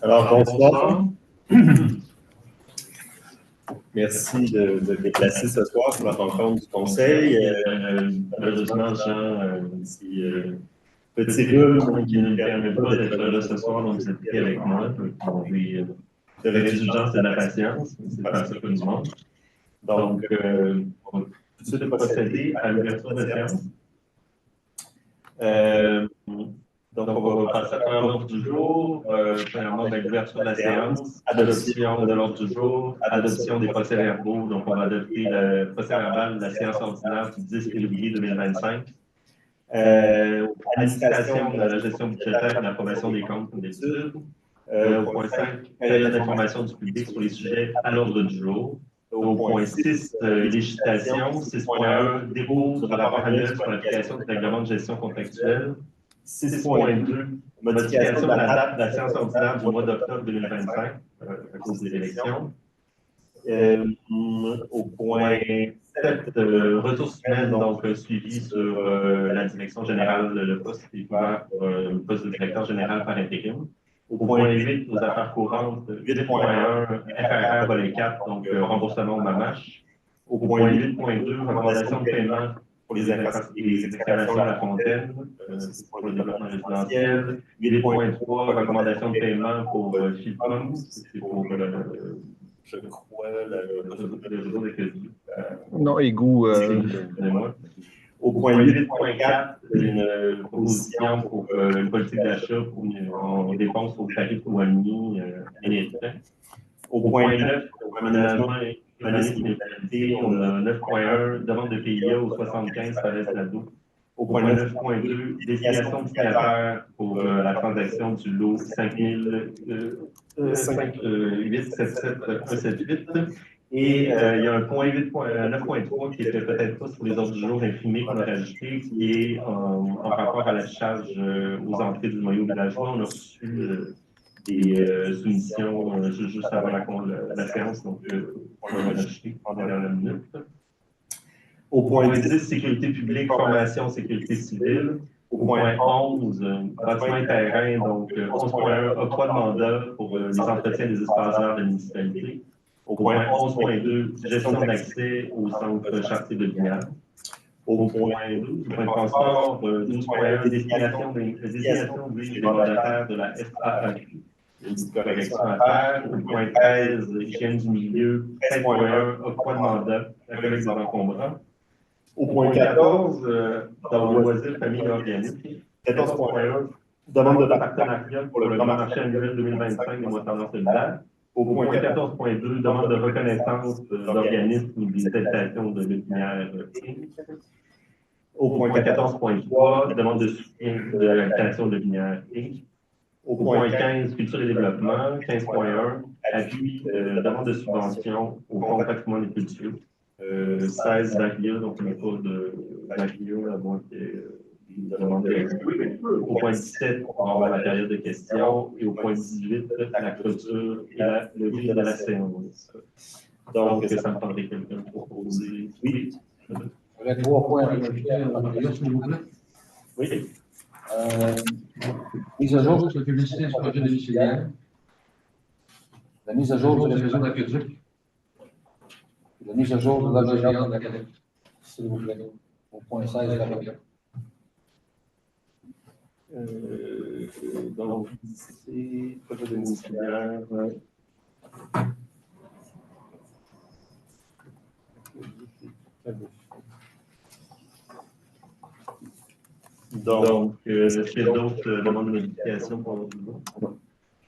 Alors, bonsoir. Merci de vous déplacer ce soir pour la rencontre du Conseil. Malheureusement, Jean, petit rhume qui ne nous permet pas d'être là ce soir, donc vous êtes pris avec moi. Donc, de l'indulgence et de la patience, c'est pas ça que nous demande. Donc, on va tout de suite procéder à l'ouverture de séance. Donc, on va passer à l'ordre du jour. Premièrement, l'ouverture de la séance, adoption de l'ordre du jour, adoption des procès-verbaux. Donc, on va adopter le procès-verbal de la séance ordinaire du 10 février 2025. Administration de la gestion budgétaire et l'approbation des comptes comme d'habitude. Au point 5, période d'information du public sur les sujets à l'ordre du jour. Au point 6, législation. 6.1, dépôt du rapport annuel sur l'application du règlement de gestion contractuelle. 6.2, modification de la date de la séance ordinaire du mois d'octobre 2025 à cause des élections. Au point 7, ressources humaines, donc suivi sur la direction générale, le poste est ouvert pour le poste de directeur général par intérim. Au point 8, aux affaires courantes, 8.1, FRR volet 4, donc remboursement au MAMACH. Au point 8.2, recommandation de paiement pour les excavations à la fontaine, c'est pour le développement résidentiel. 8.3, recommandation de paiement pour FIPOM, c'est pour je crois, le réseau d'accueil. Non, égout. Au point 8.4, une proposition pour une politique d'achat en dépenses pour tarifs douaniers américains. Au point 9, aménagement économique et inégalité, on a 9.1, demande de PIA au 75 Palais-Lado. Au point 9.2, désignation signataire pour la transaction du lot 5877 Et il y a un point 9.3 qui était peut-être pas sur les ordres du jour imprimés qu'on a rajouté, qui est en rapport à la charge aux entrées du noyau villageois. On a reçu des soumissions juste avant la séance, donc on va rajouter en dernière minute. Au point 10, sécurité publique, formation, sécurité civile. Au point 11, bâtiment et terrain, donc 11.1, octroi de mandat pour les entretiens des espaces verts de la municipalité. Au point 11.2, gestion d'accès au centre chartier de Lumière. Au point 12, point de transport, 12.1, désignation des mandataires de la FAAQ. Une petite correction à faire. Au point 13, hygiène du milieu, 13.1, octroi de mandat, la collecte des encombrants. Au point 14, dans loisirs, famille et organismes, 14.1, demande de partenariat pour le grand marché annuel 2025 des mois tendance solidaire. Au point 14.2, demande de reconnaissance d'organismes ou des habitations de lumière. Au point 14.3, demande de soutien de l'habitation de lumière. Au point 15, culture et développement. 15.1, appui, demande de subvention au fonds patrimoine et culture. 16 d'ACLIA, donc il n'y a pas d'ACLIA, à moins qu'il y ait une demande de. Au point 17, on va avoir la période de questions. Et au point 18, la clôture et la levée de la séance. Donc, ça me prendrait quelqu'un pour poser. Oui. J'aurais 3 points à rajouter à l'intérieur, s'il vous plaît. Oui. Mise à jour sur la publicité du projet domiciliaire. La mise à jour du réseau d'aqueduc. La mise à jour de la géante de la Québec, s'il vous plaît, au point 16 de la requête. Donc, c'est projet domiciliaire. Donc, est-ce qu'il y a d'autres demandes de modification pour l'ordre du jour?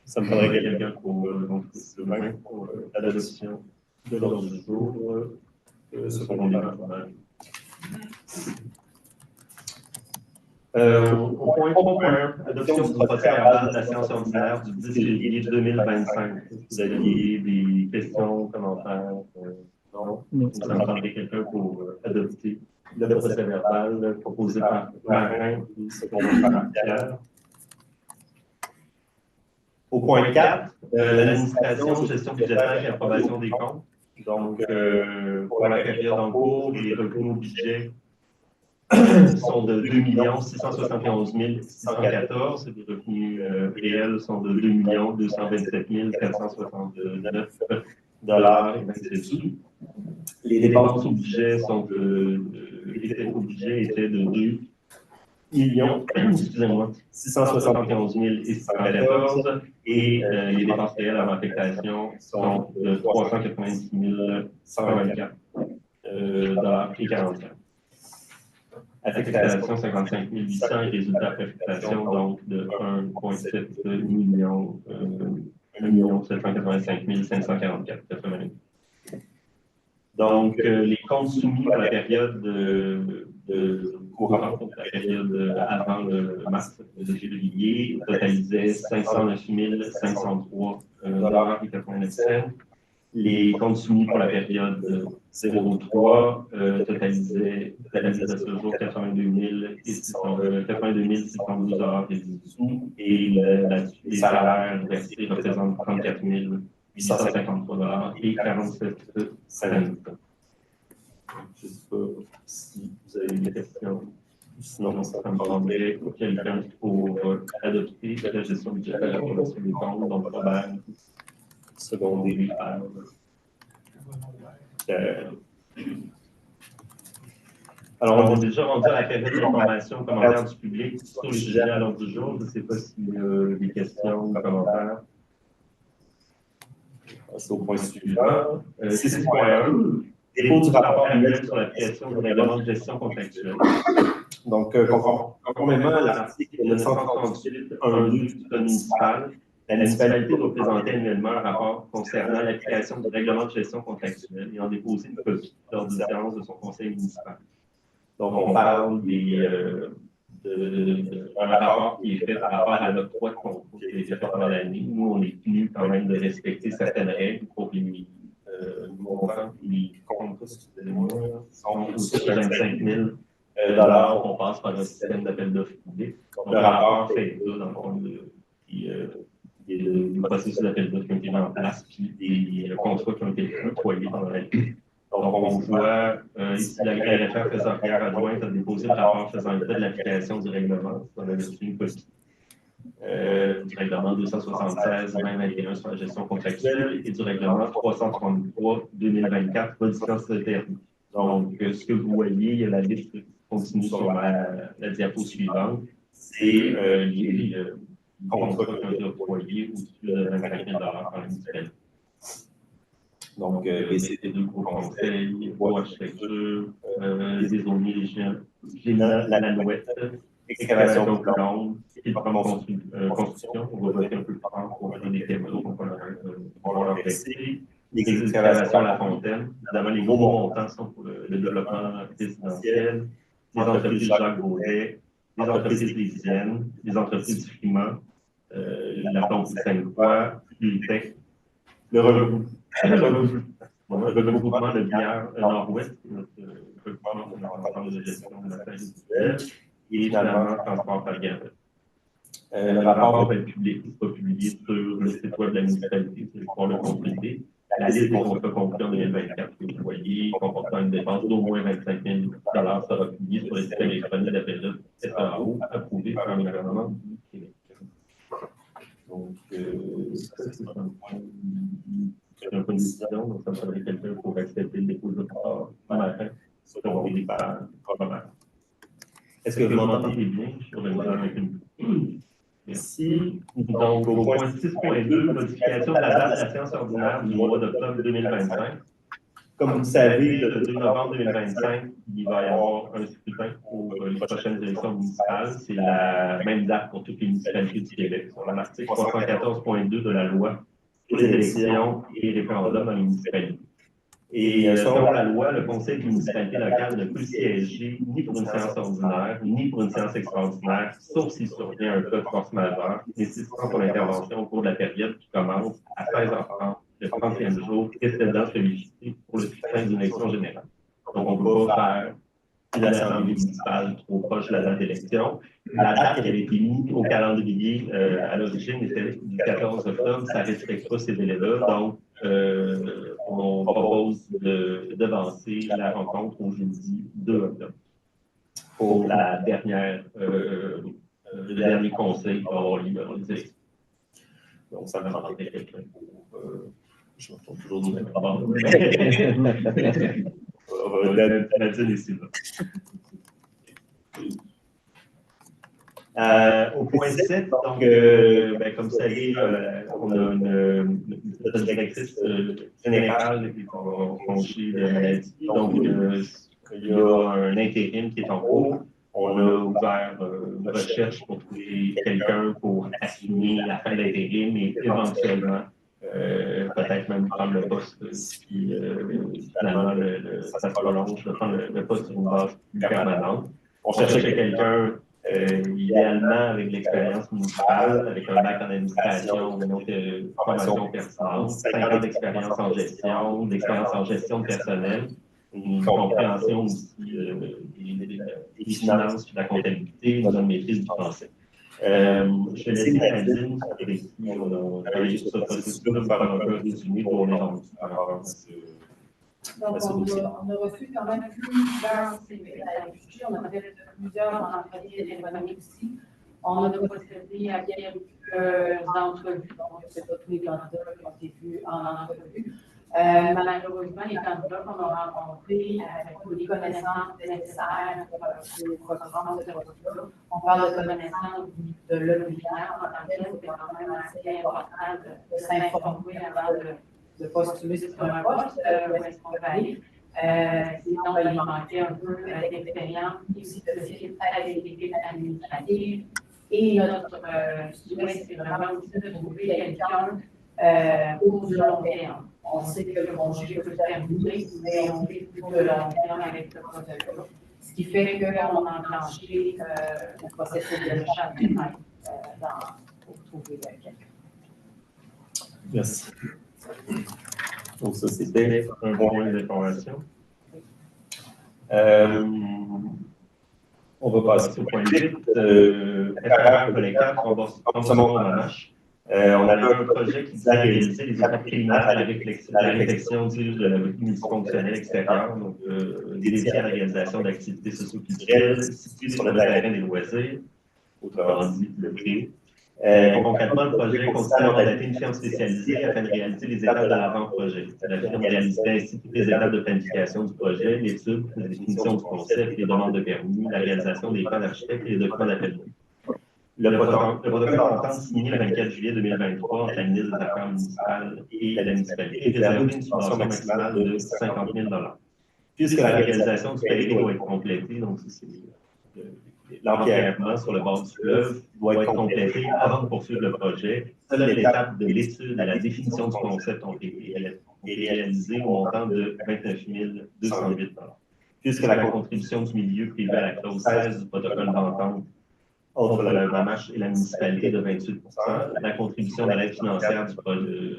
Ça me faudrait quelqu'un pour l'adoption de l'ordre du jour. Selon les au point 3.1, adoption du procès-verbal de la séance ordinaire du 10 février 2025. Vous aviez des questions, commentaires? Non? Ça me prendrait quelqu'un pour adopter le procès-verbal proposé par Marin et secondé par Pierre. Au point 4, l'administration, gestion budgétaire et approbation des comptes. Donc, pour la période en cours, les revenus au budget sont de 2 671 614 et les revenus réels sont de 2 227 469 dollars et 27 sous. Les dépenses au budget étaient de 2 671 614 et les dépenses réelles avant affectation sont de 396 124 dollars et 40 cents. Affectation 55 800 et résultat après affectation donc de 1,7 million, 1 785 544,88. Donc, les comptes soumis pour la période courante, la période avant le mars de février, totalisaient 509 503 dollars et 89 cents. Les comptes soumis pour la période 03 totalisaient à ce jour 82 612 dollars et 18 sous et les salaires versés représentent 34 853 dollars et 47 cents. Je ne sais pas si vous avez des questions. Sinon, ça me prendrait quelqu'un pour adopter la gestion budgétaire pour la des comptes, donc Robert, secondaire. Alors, on est déjà rendu à la période d'information commentaires du public sur les sujets à l'ordre du jour. Je ne sais pas s'il y a des questions ou commentaires. C'est au point suivant. 6.1. Dépôt du rapport annuel sur l'application du règlement de gestion contractuelle. Donc, conformément à l'article 938.1.2 du Code municipal, la municipalité doit présenter annuellement un rapport concernant l'application du règlement de gestion contractuelle et en déposer une copie lors d'une séance de son conseil municipal. Donc, on parle d'un rapport qui est fait par rapport à l'octroi de concours qui a été fait pendant l'année. Nous, on est tenu quand même de respecter certaines règles pour les montants qui comptent, excusez-moi, sont au-dessus de 25 000 $. On passe par un système d'appel d'offres public. Donc, le rapport fait état, dans le fond, du processus d'appel d'offres qui ont été mis en place, puis des contrats qui ont été octroyés pendant l'année. Donc, on voit ici la greffière trésorière adjointe a déposé le rapport faisant état de l'application du règlement. On a reçu une copie du règlement 276-2021 sur la gestion contractuelle et du règlement 333-2024 modifiant ce terme. Donc, ce que vous voyez, il y a la liste qui continue sur la diapo suivante. C'est les contrats qui ont été octroyés au-dessus de 25 000 $ par la municipalité. Donc, BCT2 gros conseil, bois architecture, les aumôniers, la Lanouette, excavation de plombe, et le programme construction. On va voter un peu plus fort pour les tableaux qu'on va leur rester. Les excavations à la fontaine. Évidemment, les gros montants sont pour le développement résidentiel, les entreprises Jacques Beaudet, les entreprises Lésiennes, les entreprises du Frima, la pompe de Sainte-Croix, l'UTEC, le regroupement de bière Nord-Ouest, notre regroupement de gestion de la taille individuelle, et finalement, transport par gare. Le rapport va être publié, pas publié sur le site web de la municipalité, c'est pour le consulter. La liste des contrats conclus en 2024 que vous voyez, comportant une dépense d'au moins 25 000 $ sera publiée sur le site électronique d'appel d'offres SAO, approuvé par le gouvernement du Québec. Donc, ça, c'est un point de décision, donc ça me faudrait quelqu'un pour accepter le dépôt de rapport ce matin, selon les parents probablement. Est-ce que vous m'entendez bien? Je suis revenu avec une. Merci. Donc, au point 6.2, modification de la date de la séance ordinaire du mois d'octobre 2025. Comme vous le savez, le 2 novembre 2025, il va y avoir un scrutin pour les prochaines élections municipales. C'est la même date pour toutes les municipalités du Québec. Sur l'article 314.2 de la loi sur les élections et les référendums dans les municipalités. Et selon la loi, le conseil de municipalité locale ne peut siéger ni pour une séance ordinaire, ni pour une séance extraordinaire, sauf s'il survient un cas de force majeure nécessitant son intervention au cours de la période qui commence à 16h30, le 30e jour précédant celui-ci pour le scrutin d'une élection générale. Donc, on ne peut pas faire l'Assemblée municipale trop proche de la date d'élection. La date qui avait été mise au calendrier à l'origine était du 14 octobre, ça ne respecte pas ces délais-là. Donc, on propose d'avancer la rencontre au jeudi 2 octobre pour le dernier conseil qui va avoir lieu dans les élections. Donc, ça me prendrait quelqu'un pour. Je me retrouve toujours du même rapport. Nadine ici. Au point 7, donc, comme vous savez, on a notre directrice générale qui est en congé de maladie. Donc, il y a un intérim qui est en cours. On a ouvert une recherche pour trouver quelqu'un pour assumer la fin de l'intérim et éventuellement, peut-être même prendre le poste si finalement ça se prolonge, de prendre le poste sur une base plus permanente. On cherchait quelqu'un idéalement avec l'expérience municipale, avec un bac en administration, une autre formation pertinente, 5 ans d'expérience en gestion, d'expérience en gestion de personnel, une compréhension aussi des finances, de la comptabilité, une bonne maîtrise du français. Je vais laisser Nadine, avec qui on a travaillé sur ce processus-là, vous faire un peu un résumé de où on est rendu par rapport à ce. Donc, on a reçu quand même plusieurs CV à la FG. On a fait plusieurs entretiens téléphoniques aussi. On a procédé à quelques entrevues. Donc, ce n'est pas tous les candidats qui ont été vus en entrevue. Malheureusement, les candidats qu'on a rencontrés n'avaient pas les connaissances nécessaires pour le programme de poste-là. On parle de connaissances de l'obligaire en tant que tel, c'est quand même assez important de s'informer avant de postuler sur un poste, où est-ce qu'on va aller. Sinon, il manquait un peu d'expérience et aussi de site avec l'équipe administrative. Et notre souhait, c'est vraiment aussi de trouver quelqu'un au long terme. On sait que le congé peut se terminer, mais on fait plus de long terme avec ce projet-là. Ce qui fait qu'on a enclenché le processus de recherche pour trouver quelqu'un. Merci. Donc, ça, c'était un point d'information. On va passer au point 8. FRR volet 4, remboursement au MAMACH. On avait un projet qui visait à réaliser les étapes préliminaires à la réflexion de la multifonctionnelle extérieure, donc dédiée à la réalisation d'activités socio-culturelles situées sur le terrain des loisirs, autrement dit le prix. Concrètement, le projet consiste à mandater une firme spécialisée afin de réaliser les étapes de l'avant-projet. La firme réaliserait ainsi toutes les étapes de planification du projet, l'étude, la définition du concept, les demandes de permis, la réalisation des plans d'architecte et les documents d'appel. Le protocole d'entente signé le 24 juillet 2023 entre la ministre des Affaires municipales et la municipalité réservé une subvention maximale de 50 000 $. Puisque la réalisation du périphérique doit être complétée, donc c'est l'empierrement sur le bord du fleuve doit être complété avant de poursuivre le projet. Seule l'étape de l'étude et la définition du concept ont été réalisées au montant de 29 208 $. Puisque la contribution du milieu prévue à la clause 16 du protocole d'entente entre le MAMACH et la municipalité de 28 %, la contribution de l'aide financière du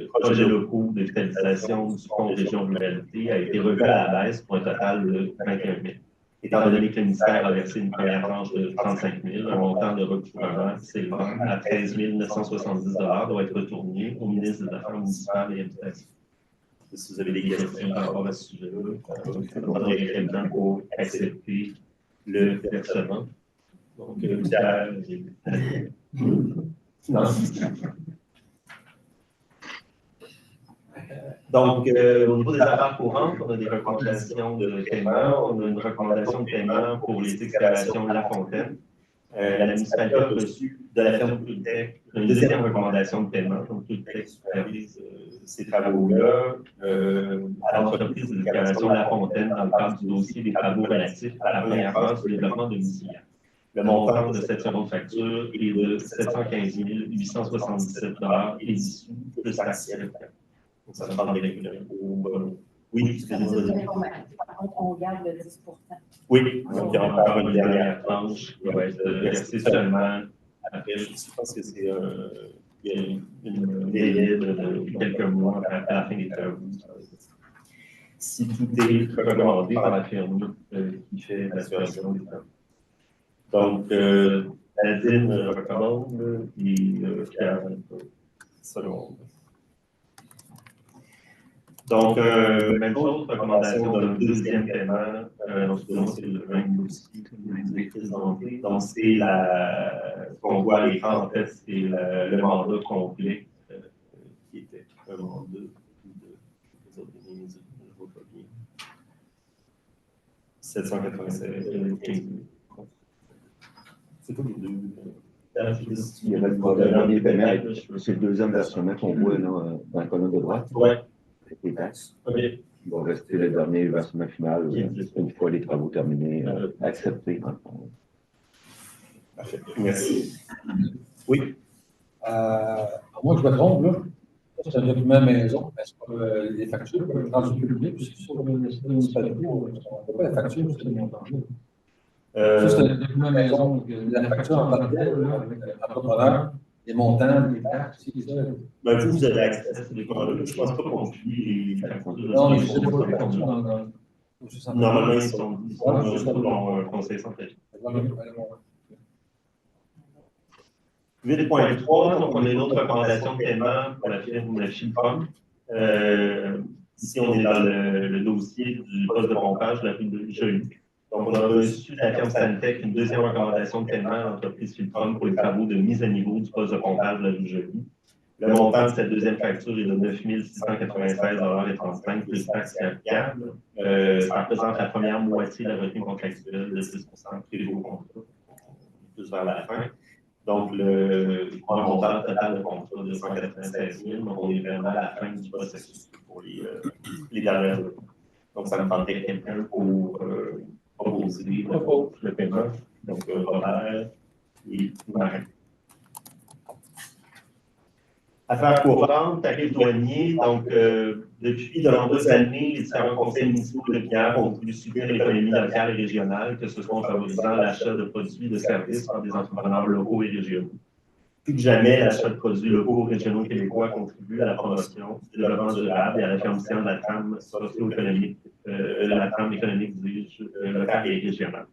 projet locaux de vitalisation du fonds région ruralité a été revue à la baisse pour un total de 21 000. Étant donné que le ministère a versé une première tranche de 35 000, un montant de recouvrement s'élevant à 13 970 $ doit être retourné au ministre des Affaires municipales et l'Habitation. Si vous avez des questions par rapport à ce sujet-là, il faudrait quelqu'un pour accepter le versement. Donc, Pierre, non. Donc, au niveau des affaires courantes, on a des recommandations de paiement. On a une recommandation de paiement pour les excavations de La Fontaine. La municipalité a reçu de la firme Pultec une deuxième recommandation de paiement. Donc, Pultec supervise ces travaux-là à l'entreprise des excavations de La Fontaine dans le cadre du dossier des travaux relatifs à la première phase du développement domiciliaire. Le montant de cette seconde facture est de 715 877 $ et l'issue plus partielle. Donc, ça me prend des oui, Par contre, on garde le 10 %. Oui, donc il y aura encore une dernière tranche qui va être versée seulement après, je pense que c'est une délai de quelques mois après la fin des travaux. Si tout est recommandé par la firme qui fait l'assuration des travaux. Donc, Nadine recommande et Pierre seconde. Donc, même chose, recommandation d'un deuxième paiement. C'est le même aussi, donc, c'est ce qu'on voit à l'écran, en fait, c'est le mandat complet qui était un mandat de 787 c'est pas les deux. Il y avait le premier paiement, c'est le deuxième versement qu'on voit là, dans la colonne de droite. Oui. Avec les taxes. OK. Il va rester le dernier versement final, une fois les travaux terminés, acceptés. Parfait. Merci. Oui. Moi, je me trompe, là. C'est un document maison, mais c'est pas les factures rendues publiques, c'est sur le site de la municipalité, on ne voit pas la facture, c'est le montant. Ça, c'est un document maison, la facture en tant que telle, avec l'entrepreneur, les montants, les taxes, c'est ça. Ben, vous avez accès à ces documents-là. Je ne pense pas qu'on publie les factures. Non, mais c'est pas les factures dans normalement, ils sont dans le conseil central. 8.3, donc on a une autre recommandation de paiement pour la firme Chilpom. Ici, on est dans le dossier du poste de pompage de la rue de Joly. Donc, on a reçu de la firme Santec une deuxième recommandation de paiement à l'entreprise Chilpom pour les travaux de mise à niveau du poste de pompage de la rue de Joly. Le montant de cette deuxième facture est de 9 696,35 plus taxes applicables. Ça représente la première moitié de la retenue contractuelle de 6 prévue au contrat, plus vers la fin. Donc, le montant total de contrat de 196 000, donc on est vraiment à la fin du processus pour les dernières années. Donc, ça me prendrait quelqu'un pour proposer le paiement. Donc, Robert et Marie. Affaires courantes, tarifs douaniers. Donc, depuis de nombreuses années, les différents conseils municipaux de Pierre ont voulu soutenir l'économie locale et régionale, que ce soit en favorisant l'achat de produits et de services par des entrepreneurs locaux et régionaux. Plus que jamais, l'achat de produits locaux et régionaux québécois contribue à la promotion du développement durable et à l'affirmation de la trame socio-économique, locale et régionale.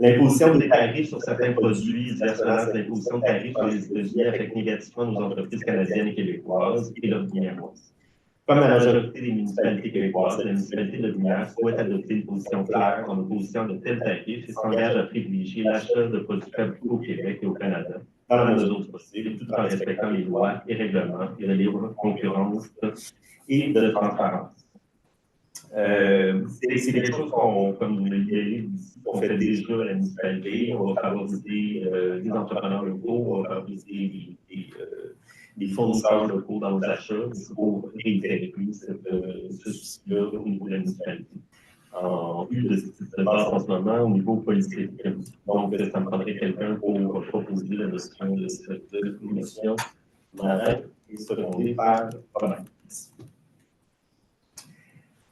L'imposition des tarifs sur certains produits, diversement de l'imposition de tarifs sur les États-Unis affecte négativement nos entreprises canadiennes et québécoises et leurs Comme la majorité des municipalités québécoises, la municipalité de Lumière souhaite adopter une position claire en opposition de tels tarifs et s'engage à privilégier l'achat de produits fabriqués au Québec et au Canada, dans la mesure du possible, tout en respectant les lois et règlements et de libre concurrence et de transparence. C'est quelque chose comme vous le dit, on fait déjà à la municipalité. On va favoriser des entrepreneurs locaux, on va favoriser des fournisseurs locaux dans nos achats pour réitérer ce souci-là au niveau de la municipalité. En vue de ce qui se passe en ce moment au niveau politique. Donc, ça me prendrait quelqu'un pour proposer la notion de cette notion. Et secondé par Robert.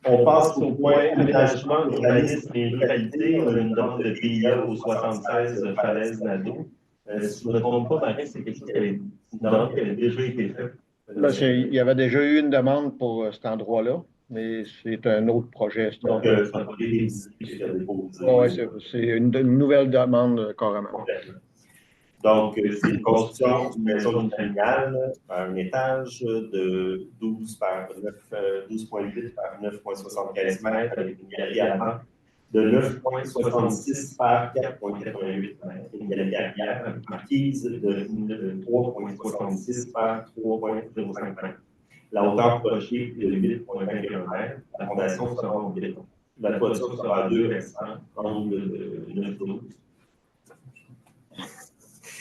On passe au point aménagement, urbanisme et ruralité. On a une demande de PIA au 76 Falaise Nadeau. Si je ne me trompe pas, Marie, c'est quelque chose qui avait déjà été fait. Il y avait déjà eu une demande pour cet endroit-là, mais c'est un autre projet. Donc, c'est un projet qui est déposé. Oui, c'est une nouvelle demande carrément. Donc, c'est une construction d'une maison familiale, un étage de 12,8 par 9,75 mètres avec une galerie avant de 9,66 par 4,88 mètres. Une galerie arrière avec marquise de 3,66 par 3,05 mètres. La hauteur projetée est de 8,21 mètres. La fondation sera en béton. La toiture sera à 2 restants, angle de 9,12.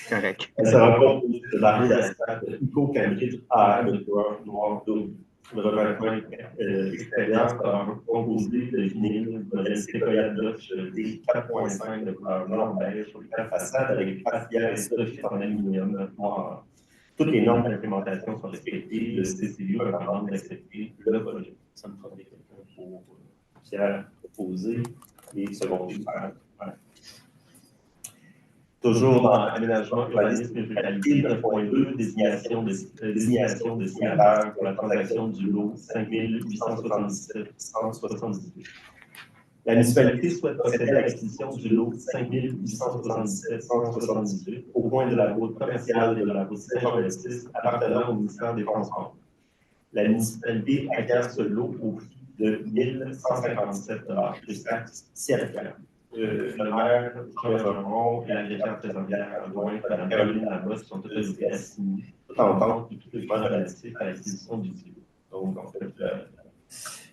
Correct. Elle sera composée de barreaux d'asphalte hypocambrique AR de couleur noir double. Le revêtement extérieur sera composé de vinyle, modèle Sequoia Dutch D4.5 de couleur blanc-beige sur les quatre façades avec faciales et stoffites en aluminium noir. Toutes les normes d'implémentation sont respectées. Le CCU recommande d'accepter le projet. Ça me faudrait quelqu'un pour Pierre proposer et seconder par. Toujours dans aménagement, urbanisme et ruralité, 9.2, désignation de signataires pour la transaction du lot 5877-178. La municipalité souhaite procéder à l'acquisition du lot 5877-178 au point de la route commerciale et de la route Saint-Jean-Baptiste appartenant au ministère des Transports. La municipalité acquiert ce lot au prix de 1 157 plus taxes CRFR. Le maire, Jean Bergeron, et la greffière trésorière adjointe, Mme Caroline Lamotte, sont autorisés à signer toute entente et tout document relatif à l'acquisition du studio. Donc, en fait,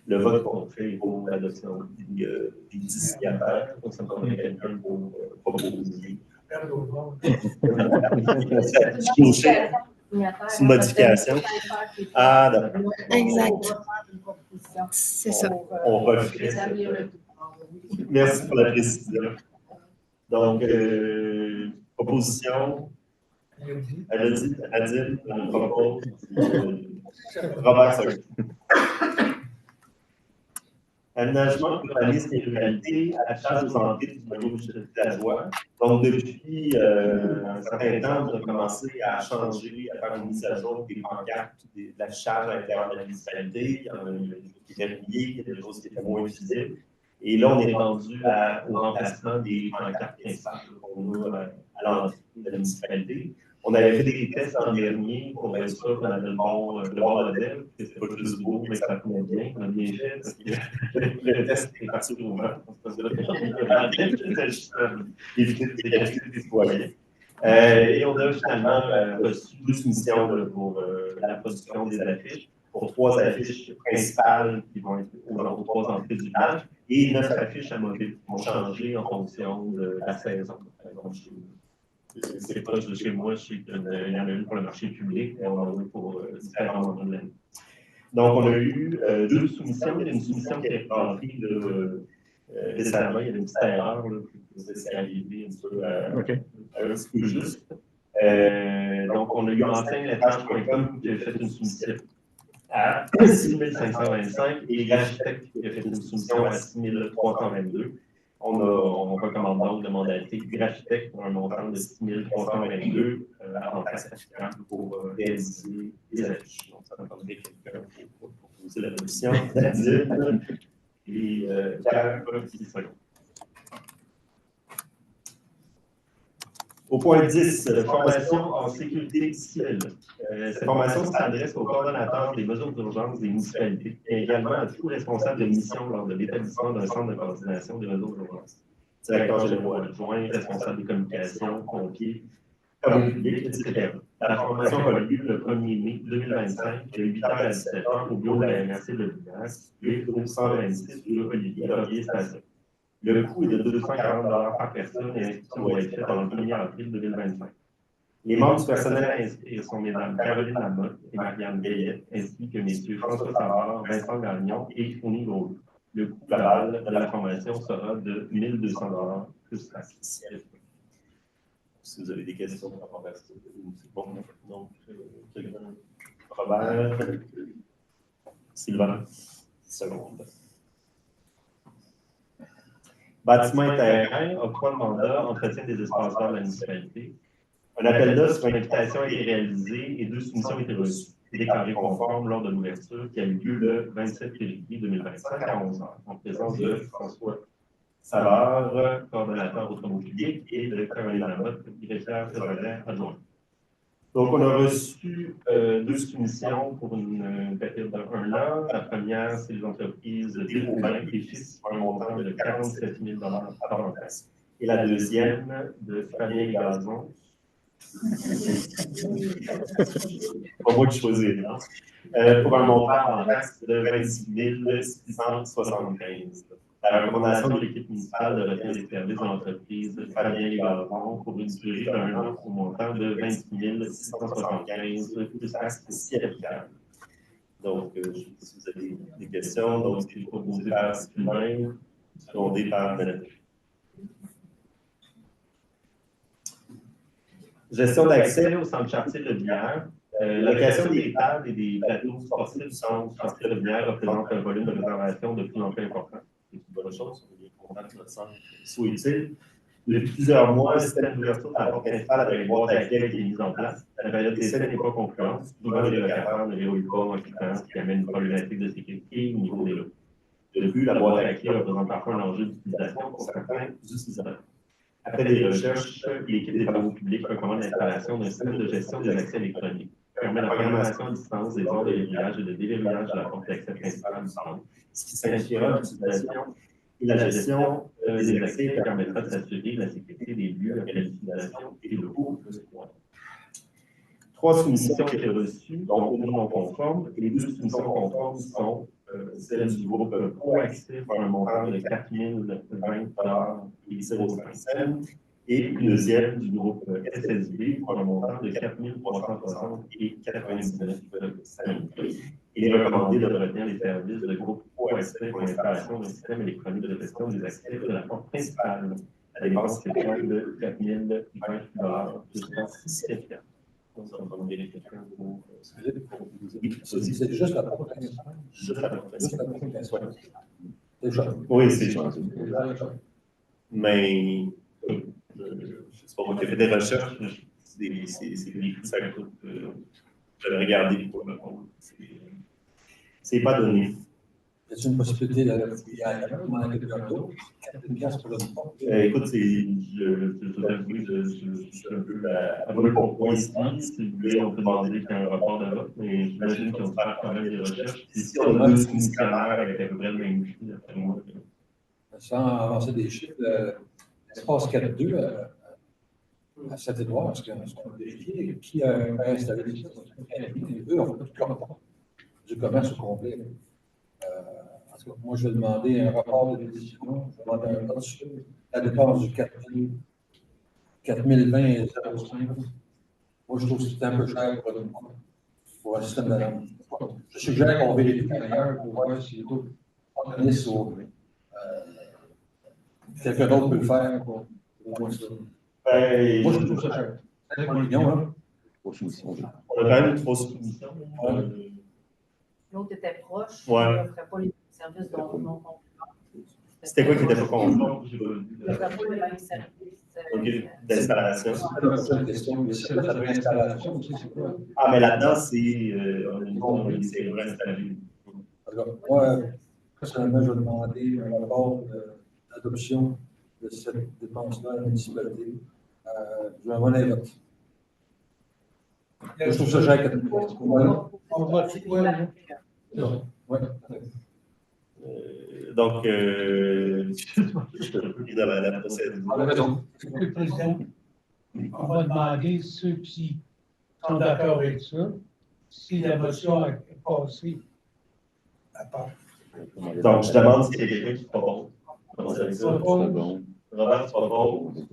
le vote qu'on fait est pour l'adoption des 10 signataires. Donc, ça me prendrait quelqu'un pour proposer. C'est une modification. Ah, d'accord. Exact. C'est ça. On refait ça. Merci pour la précision. Donc, proposition. Adil propose. Robert Soch. Aménagement, urbanisme et ruralité, à charge aux entrées du noyau de la voie. Donc, depuis un certain temps, on a commencé à changer, à faire une mise à jour des pancartes, de l'affichage à l'intérieur de la municipalité. Il y en a qui étaient reliés, il y a des choses qui étaient moins visibles. Et là, on est rendu au remplacement des pancartes principales qu'on a à l'entrée de la municipalité. On avait fait des tests l'an dernier pour être sûr qu'on avait le bon modèle, que c'était pas juste beau, mais que ça tournait bien. On a bien fait parce que le test est parti au vent. C'était juste éviter de décapiter des citoyens. Et on a finalement reçu 12 missions pour la production des affiches, pour 3 affiches principales qui vont être aux 3 entrées du village et 9 affiches amovibles qui vont changer en fonction de la saison. Donc, c'est proche de chez moi, je sais qu'il y en a une pour le marché public et on en a une pour différents moments de l'année. Donc, on a eu 2 soumissions. Il y a une soumission qui est rentrée récemment, il y avait une petite erreur, là, c'est arrivé un petit peu juste. Donc, on a eu enseigne-lettrage.com qui a fait une soumission à 6 525 et l'architecte qui a fait une soumission à 6 322. On recommande donc de mandater l'architecte pour un montant de 6 322 en face applicable pour réaliser les affiches. Donc, ça va demander quelqu'un pour proposer la position. Nadine et Pierre, 6 secondes. Au point 10, formation en sécurité civile. Cette formation s'adresse aux coordonnateurs des mesures d'urgence des municipalités et également à tous les responsables de mission lors de l'établissement d'un centre de coordination des mesures d'urgence. Directeur général adjoint, responsable des communications, pompiers, commun public, etc. La formation aura lieu le 1er mai 2025 de 8h à 17h au bureau de la MRC de Villars, situé au 126 rue Olivier Laurier Station. Le coût est de 240 $ par personne et l'inscription doit être faite en 1er avril 2025. Les membres du personnel à inscrire sont Mesdames Caroline Lamotte et Marianne Veillette, ainsi que Messieurs François Savard, Vincent Gagnon et Fournier Gros. Le coût global de la formation sera de 1 200 $ plus taxes. Si vous avez des questions par rapport à ça, c'est bon. Donc, Robert, Sylvain, seconde. Bâtiment et terrain, octroi de mandat, entretien des espaces verts de la municipalité. Un appel d'offres sur une invitation a été réalisé et 2 soumissions ont été reçues et déclarées conformes lors de l'ouverture qui a eu lieu le 27 février 2025 à 11h, en présence de François Savard, coordonnateur au travaux publics, et de Caroline Lamotte, directeur trésorière adjoint. Donc, on a reçu 2 soumissions pour une période de 1 an. La première, c'est les entreprises Desrobins et Fils pour un montant de 47 000 $ par an. Et la deuxième, de Fabien Gazon. Pas moi qui choisis, non? Pour un montant en taxe de 26 675. La recommandation de l'équipe municipale de retenir les services de l'entreprise Fabien Gazon pour une durée d'1 an au montant de 26 675 plus taxes si applicables. Donc, je ne sais pas si vous avez des questions. Donc, c'est proposé par Sylvain, secondé par Valérie. Gestion d'accès au centre Chartier de Villars. Location des tables et des plateaux sportifs du centre Chartier de Villars représente un volume de réservation de plus en plus important. C'est une bonne chose, on est content que notre centre soit utile. Depuis plusieurs mois, le système d'ouverture de la porte principale avec les boîtes à accueil a été mis en place. La période d'essai n'est pas concluante. Souvent, les locataires ne verrouillent pas en quittant, ce qui amène une problématique de sécurité au niveau des lots. De plus, la boîte à clé représente parfois un enjeu d'utilisation pour certains utilisateurs. Après des recherches, l'équipe des travaux publics recommande l'installation d'un système de gestion des accès électroniques. permet la programmation à distance des heures de verrouillage et de déverrouillage de la porte d'accès principale à distance, ce qui simplifiera l'utilisation et la gestion des accès et permettra de s'assurer de la sécurité des lieux après l'utilisation et le coût de ce point. 3 soumissions qui étaient reçues, donc une non conforme, et les 2 soumissions conformes sont celles du groupe Proaccès pour un montant de 4 020 et 05 cents, et une deuxième du groupe SSB pour un montant de 4 360 et 99 cents. Il est recommandé de retenir les services de groupe Proaccès pour l'installation d'un système électronique de gestion des accès de la porte principale. La dépense est de 4 020 plus 6 efficaces. Donc, on va vérifier pour. C'est juste la porte principale. Juste la porte principale. Déjà. Oui, c'est juste. Mais, je ne sais pas, moi qui ai fait des recherches, c'est des prix, ça coûte. J'avais regardé pour le compte. C'est pas donné. C'est une possibilité d'aller à quelqu'un d'autre, 4 piastres pour le porte. Écoute, je suis un peu à brûle pour point ici. Si vous voulez, on peut demander qu'il y ait un rapport de vote, mais j'imagine qu'ils ont dû faire quand même des recherches. Et si on a 2 soumissionnaires avec à peu près le même prix, d'après moi. Sans avancer des chiffres, l'espace 4.2 à Saint-Édouard, est-ce qu'on a vérifié qui a installé les chiffres? Eux ont fait tout le rapport du commerce au complet. En tout cas, moi, je vais demander un rapport de décision. Je vais demander un rapport sur la dépense du 4020 et 05. Moi, je trouve que c'est un peu cher pour un système d'alarme. Je suggère qu'on vérifie ailleurs pour voir si les autres organismes ou quelqu'un d'autre peut le faire pour moins ça. Moi, je trouve ça cher. 5 millions, hein? On a quand même 3 soumissions. L'autre était proche, Ouais. il n'offrait pas les services non concurrents. C'était quoi qui était pas conforme? Il n'offrait pas les mêmes services. D'installation. C'est la réinstallation aussi, c'est quoi? Ah, mais là-dedans, c'est réinstallé. Alors, moi, personnellement, je vais demander un rapport d'adoption de cette dépense-là à la municipalité. Je vais envoyer un vote. Je trouve ça cher. On va c'est quoi, là? Ouais. Donc, je suis un peu pris dans la procédure. Monsieur le Président, on va demander ceux qui sont d'accord avec ça, si la motion est passée à part. Donc, je demande s'il y a quelqu'un qui propose. Robert, tu proposes.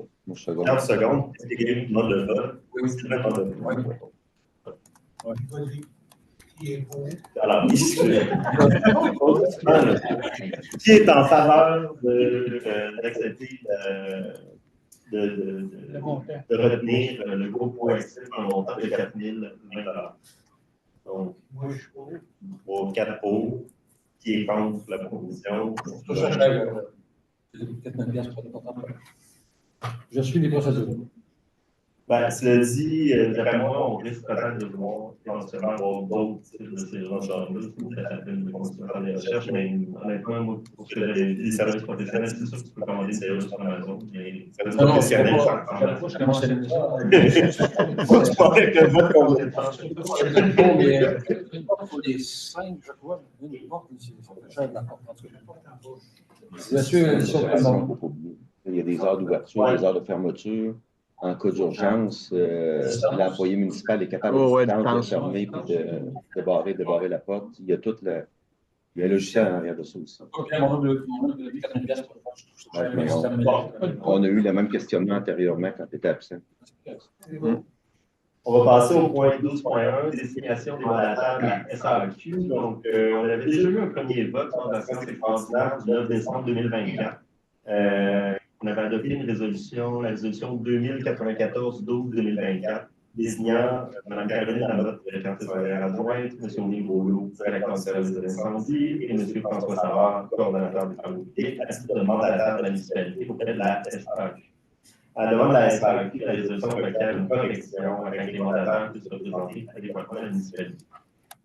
40 secondes. Est-ce qu'il y a quelqu'un qui demande le vote? Oui, c'est le vote. Qui est pour? Alors, qui est en faveur d'accepter de retenir le groupe OSC pour un montant de 4 020 Donc, Moi, je suis pour. 4 pour, qui est contre la proposition. Je suis les procédures. Ben, cela dit, d'après moi, on risque peut-être de voir éventuellement avoir d'autres types de ces genres-là, ça s'appelle de construire des recherches, mais honnêtement, moi, pour ce que j'avais dit, les services professionnels, c'est sûr que tu peux commander des services sur Amazon, mais services professionnels, ça Je commence à le pour les 5, je crois, une porte, c'est cher de la porte. Il y a des heures d'ouverture, des heures de fermeture. En cas d'urgence, l'employé municipal est capable de fermer et de barrer la porte. Il y a tout le logiciel en arrière de ça aussi. On a eu le même questionnement antérieurement quand tu étais absent. On va passer au point 12.1, destination des mandataires de la SAQ. Donc, on avait déjà eu un premier vote dans la séance extraordinaire du 9 décembre 2024. On avait adopté une résolution, la résolution 2094-12-2024, désignant Mme Caroline Lamotte, référente scolaire adjointe, M. O'Neill Beaulieu, directeur du service de l'incendie, et M. François Savard, coordonnateur des travaux publics, à titre de mandataire de la municipalité auprès de la SAQ. À la demande de la SAQ, la résolution requiert une correction afin que les mandataires puissent représenter adéquatement la municipalité.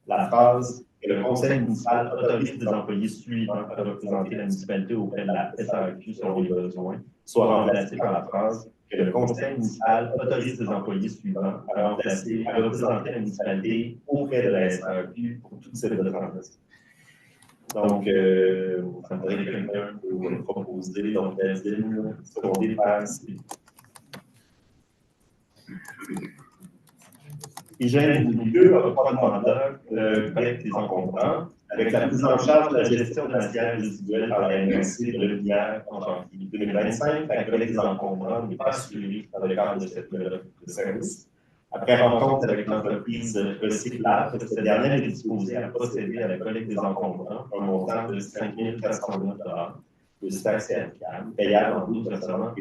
La phrase que le conseil municipal autorise des employés suivants à représenter la municipalité auprès de la SAQ selon les besoins soit remplacée par la phrase que le conseil municipal autorise ses employés suivants à représenter la municipalité auprès de la SAQ pour toute cette transaction. Donc, ça me paraît que quelqu'un peut proposer, donc, Nadine, secondé par Sylvie. Hygiène du milieu, octroi de mandat, collecte des encombrants, avec la prise en charge de la gestion de matières résiduelles par la MRC de l'Unière en janvier 2025. La collecte des encombrants n'est pas assurée dans le cadre de cette de service. Après rencontre avec l'entreprise Recyclable, cette dernière est disposée à procéder à la collecte des encombrants pour un montant de 5 409 de taxes et amicales, payable en 12 versements.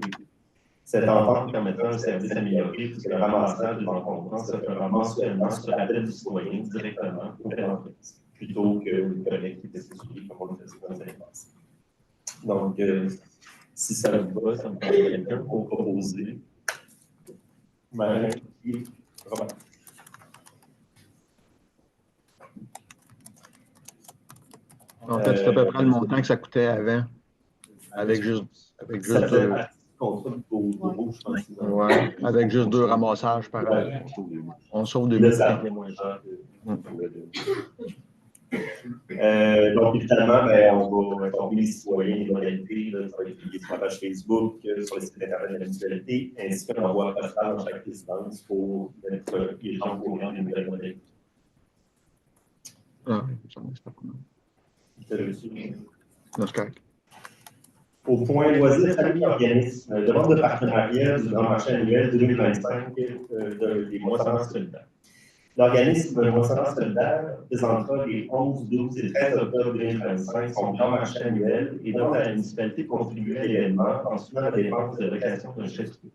Cette entente permettra un service amélioré puisque le ramassage des encombrants se fera mensuellement sur la tête du citoyen directement auprès de l'entreprise, plutôt que le collègue qui était suivi comme on le faisait dans les années passées. Donc, si ça vous va, ça me paraît quelqu'un pour proposer. Robert. En fait, c'est à peu près le montant que ça coûtait avant, avec juste deux. Ouais, avec juste 2 ramassages par an. On sauve 2 000. Donc, évidemment, on va informer les citoyens des modalités, ça va être publié sur la page Facebook, sur le site internet de la municipalité, ainsi qu'un envoi postal dans chaque résidence pour mettre les gens au courant des nouvelles modalités. Ah, c'est pas cool. C'est correct. Au point loisirs, famille, organisme, demande de partenariat du grand marché annuel 2025 des moissonneurs solidaires. L'organisme Moissonneurs solidaires présentera les 11, 12 et 13 octobre 2025 son grand marché annuel et demande à la municipalité de contribuer à l'événement en soutenant la dépense de location d'un chef-lieu.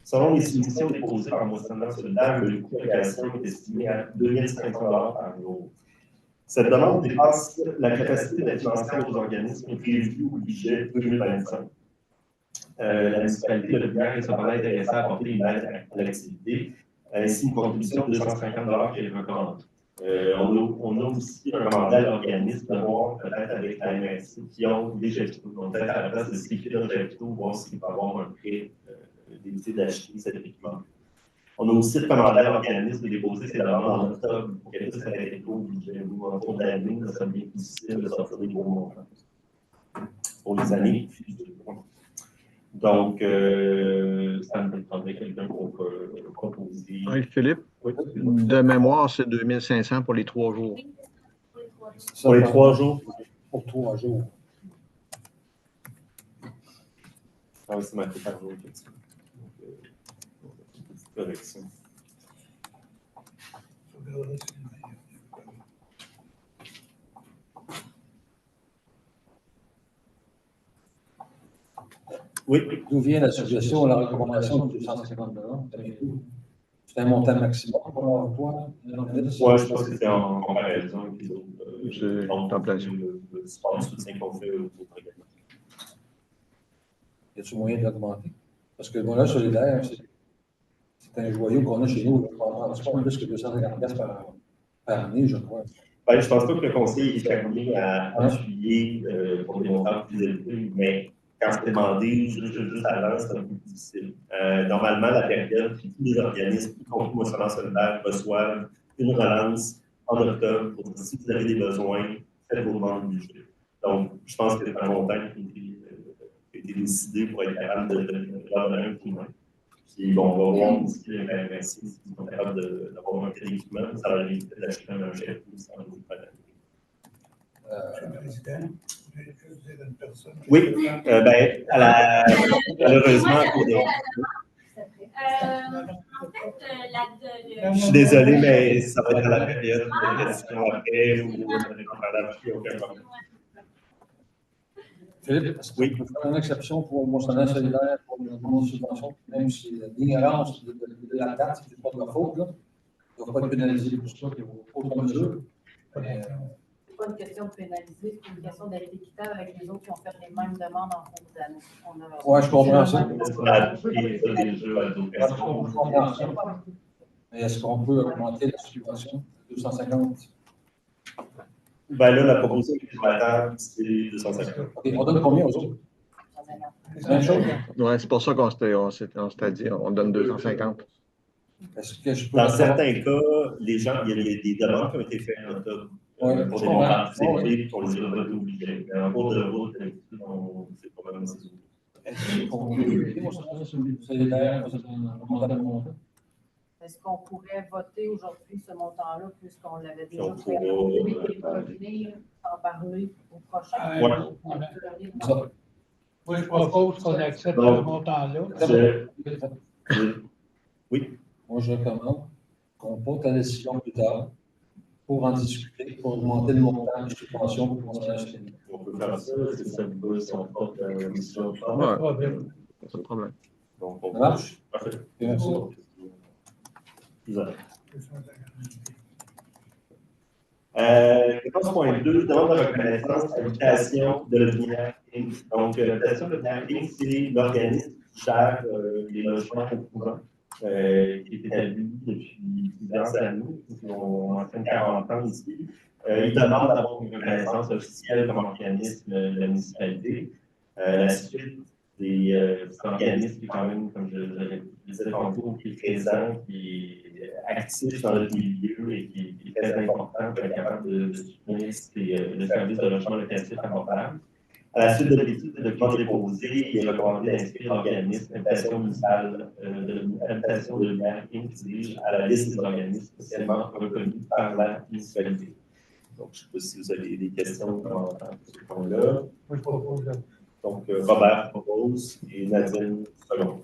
Selon les soumissions déposées par Moissonneurs solidaires, le coût de location est estimé à 2 500 par jour. Cette demande dépasse la capacité d'être financée aux organismes prévus au budget 2025. La municipalité de Bière est cependant intéressée à apporter une aide à l'activité, ainsi une contribution de 250 qui est recommandée. On a aussi recommandé à l'organisme de voir peut-être avec la MRC qui ont des chefs-lieux. Donc, peut-être à la place de se liquider un chef-lieu, voir s'il peut avoir un prêt d'éviter d'acheter cet équipement. On a aussi recommandé à l'organisme de déposer ses demandes en octobre pour qu'elle puisse être au budget ou en cours d'année. Ça serait bien difficile de sortir des gros montants pour les années futures. Donc, ça me prendrait quelqu'un pour proposer. Oui, Philippe, de mémoire, c'est 2 500 pour les 3 jours. Pour les 3 jours? Pour 3 jours. Ah oui, c'est marqué par jour. Correction. Oui. D'où vient la suggestion, la recommandation de 250 $? C'est un montant maximum pour l'emploi? Oui, je pense que c'est en comparaison avec les autres. C'est en place. Le sport de soutien qu'on fait aux autres également. Y a-t-il moyen d'augmenter? Parce que le bonheur solidaire, c'est un joyau qu'on a chez nous. On ne pas plus que 250 $ par année, je crois. Ben, je ne pense pas que le conseil est fermé à appuyer pour des montants plus élevés, mais quand c'est demandé juste avant, c'est un peu plus difficile. Normalement, la période, tous les organismes, y compris Moissonneurs solidaires, reçoivent une relance en octobre pour dire si vous avez des besoins, faites vos demandes du budget. Donc, je pense que c'est un montant qui a été décidé pour être capable de leur donner un coup de main. Puis, bon, on va voir aussi avec la MRC s'ils sont capables d'avoir un tel équipement, ça va leur éviter d'acheter un chef ou sans doute pas d'année. Monsieur le Président, vous avez une personne. Oui, malheureusement, pour des... Je suis désolé, mais ça va être à la période de question après ou de aucun problème. Philippe, est-ce qu'on peut faire une exception pour le moissonneur solidaire pour une demande de subvention, même si l'ignorance de la date, c'est pas de la faute, là? Il ne doit pas être pénalisé pour ça, il y a autre mesure. C'est pas une question de pénaliser, c'est une question d'être équitable avec les autres qui ont fait les mêmes demandes en cours d'année. Oui, je comprends ça. Mais est-ce qu'on peut augmenter la subvention de 250? Ben là, la proposition qui est sur la table, c'est 250. OK, on donne combien aux autres? Même chose. Ouais, c'est pour ça qu'on s'était dit, on donne 250. Est-ce que je peux Dans avoir- certains cas, les gens, il y a des demandes qui ont été faites en octobre Ouais, pour je des comprends. montants plus Ouais. élevés, pour les autres obligés. Mais en cours de route, d'habitude, c'est probablement ça. Est-ce qu'on peut voter moi, sur le solidaire, sur un montant de montant? Est-ce qu'on pourrait voter aujourd'hui ce montant-là, puisqu'on l'avait déjà On fait pourra, et revenir en parler au prochain? Ça. Moi, je propose qu'on accepte Donc, ce montant-là. Oui. Moi, je recommande qu'on porte la décision plus tard pour en discuter, pour augmenter le montant de subvention pour continuer à se finir. On peut faire ça, c'est ça le bus, on porte la mission. Pas de problème. Pas de problème. Donc, on Ça marche? Parfait. Merci. Bizarre. 14.2, demande de reconnaissance, habitation de l'Aubinière Inc. Donc, l'habitation de l'Aubinière Inc., c'est l'organisme qui gère les logements au courant, qui est établi depuis plusieurs années, on mentionne 40 ans ici. Il demande d'avoir une reconnaissance officielle comme organisme de la municipalité. La suite des organismes qui est quand même, comme je le disais tantôt, qui est présent, qui est actif dans notre milieu et qui est très important pour être capable de soutenir le service de logement locatif abordable. À la suite de l'étude des documents déposés, il est recommandé d'inscrire l'organisme Habitation municipale Habitation de l'Aubinière Inc. à la liste des organismes officiellement reconnus par la municipalité. Donc, je ne sais pas si vous avez des questions ou commentaires sur ce point-là. Moi, je propose. Donc, Robert propose et Nadine seconde.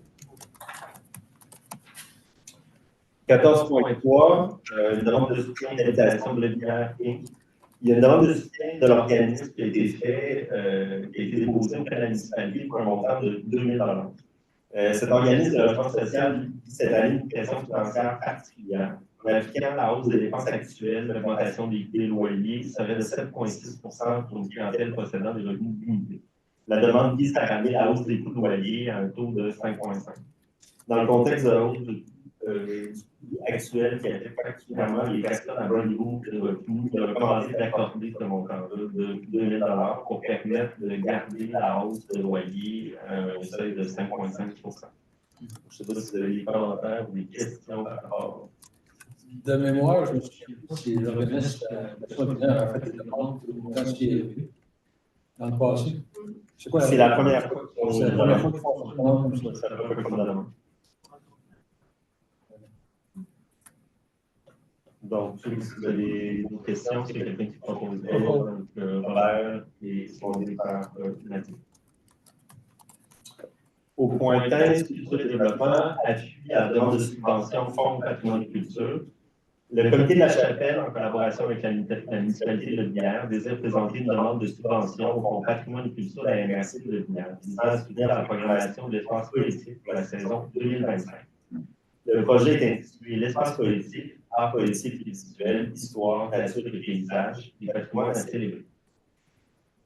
14.3, une demande de soutien d'habitation de l'Aubinière Inc. Il y a une demande de soutien de l'organisme qui a été fait, qui a été déposée auprès de la municipalité pour un montant de 2 000 Cet organisme de logement social vit cette année une pression financière particulière. En appliquant la hausse des dépenses actuelles, l'augmentation des loyers serait de 7,6 pour une clientèle possédant des revenus limités. La demande vise à ramener la hausse des coûts de loyer à un taux de 5,5. Dans le contexte de la hausse actuelle qui affecte particulièrement les personnes à bas niveau de revenus, il est recommandé d'accorder ce montant-là de 2 000 pour permettre de garder la hausse de loyer au seuil de 5,5 Je ne sais pas si vous avez des commentaires ou des questions par rapport. De mémoire, je me souviens pas si l'organisme a fait des demandes pour le montant qui est élevé dans le passé. C'est la première fois qu'on C'est la première fois qu'ils font ça. C'est la première fois qu'on demande. Donc, si vous avez des questions, c'est quelqu'un qui propose. Donc, Robert et sondé par Nadine. Au point 15, culture et développement, appui à la demande de subvention Fonds patrimoine et culture. Le comité de la Chapelle, en collaboration avec la municipalité de L'Aubinière, désire présenter une demande de subvention au Fonds patrimoine et culture de la MRC de L'Aubinière, visant à soutenir la programmation de l'espace politique pour la saison 2025. Le projet est intitulé L'espace politique, art politique et visuel, histoire, nature et paysage, des patrimoines à célébrer.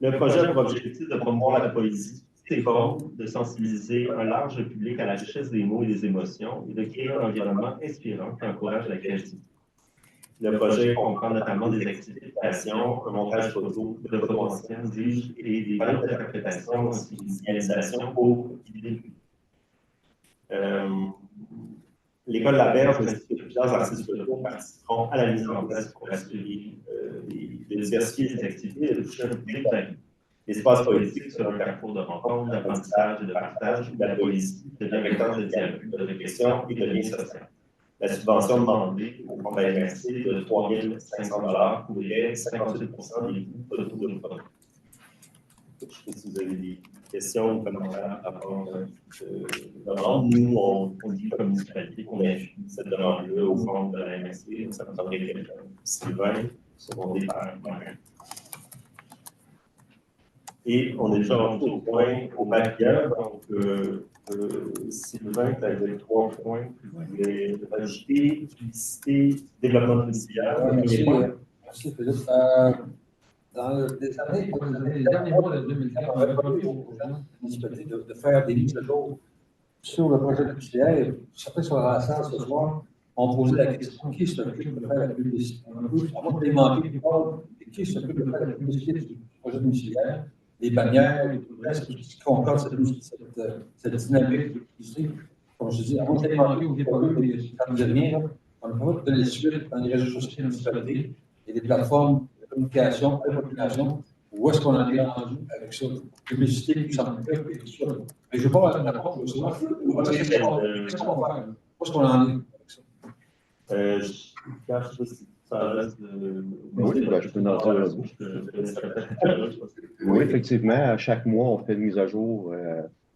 Le projet a pour objectif de promouvoir la poésie sous ses formes, de sensibiliser un large public à la richesse des mots et des émotions et de créer un environnement inspirant qui encourage la créativité. Le projet comprend notamment des activités de création, un montage photo, de photos anciennes, et des panneaux d'interprétation ainsi qu'une signalisation pour guider le public. L'école La Berge ainsi que plusieurs artistes locaux participeront à la mise en place pour assurer de diversifier les activités et de toucher un public varié. L'espace politique sera un carrefour de rencontres, d'apprentissage et de partage où la poésie devient vecteur de dialogue, de réflexion et de lien social. La subvention demandée au fonds de la MRC de 3 500 couvrirait 58 des coûts totaux du projet. Je ne sais pas si vous avez des questions ou commentaires à rapport à cette demande. Nous, on dit comme municipalité qu'on a fait cette demande-là au fond de la MRC. Ça nous donnerait quelqu'un, Sylvain, secondé par moi-même. Et on est déjà rendu au point au papier. Donc, Sylvain, tu avais 3 points que vous voulez ajouter, publicité, développement domiciliaire. Merci, Philippe. Dans les derniers mois de 2004, on avait promis aux gens de faire des mises à jour sur le projet domiciliaire. Certains sur la salle ce soir ont posé la question qui s'occupe de faire la publicité. On a manqué du corps et qui s'occupe de faire la publicité du projet domiciliaire. les bannières, et tout le reste, tout ce qui concorde cette dynamique. Ici, comme je dis, avant d'aller manquer au départ, ça ne nous rien, on n'a pas donné suite dans les réseaux sociaux de la municipalité et des plateformes de communication à la population. Où est-ce qu'on en est rendu avec ça? Publicité, puis ça me fait, et tout ça. Mais je ne veux pas la prendre, qu'est-ce qu'on va faire? Où est-ce qu'on en est avec ça? Je sais pas si ça reste oui, je peux en dire. Oui, effectivement, à chaque mois, on fait une mise à jour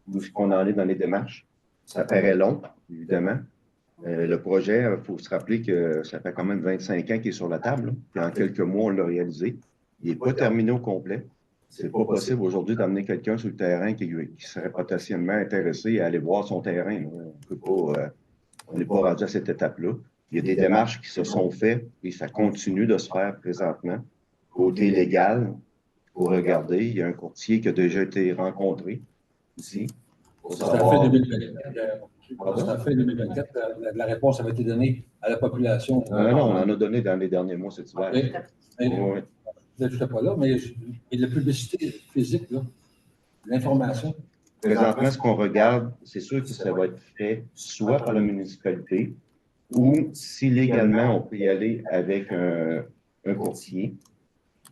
d'où on en est dans les démarches. Ça paraît long, évidemment. Le projet, il faut se rappeler que ça fait quand même 25 ans qu'il est sur la table. Puis en quelques mois, on l'a réalisé. Il n'est pas terminé au complet. Ce n'est pas possible aujourd'hui d'amener quelqu'un sur le terrain qui serait potentiellement intéressé à aller voir son terrain. On n'est pas rendu à cette étape-là. Il y a des démarches qui se sont faites et ça continue de se faire présentement. Côté légal, il faut regarder, il y a un courtier qui a déjà été rencontré ici. Ça fait 2024. Ça fait 2024. La réponse avait été donnée à la population. Non, on en a donné dans les derniers mois cet hiver. Oui. Je n'étais pas là, mais la publicité physique, l'information. Présentement, ce qu'on regarde, c'est sûr que ça va être fait soit par la municipalité ou si légalement on peut y aller avec un courtier.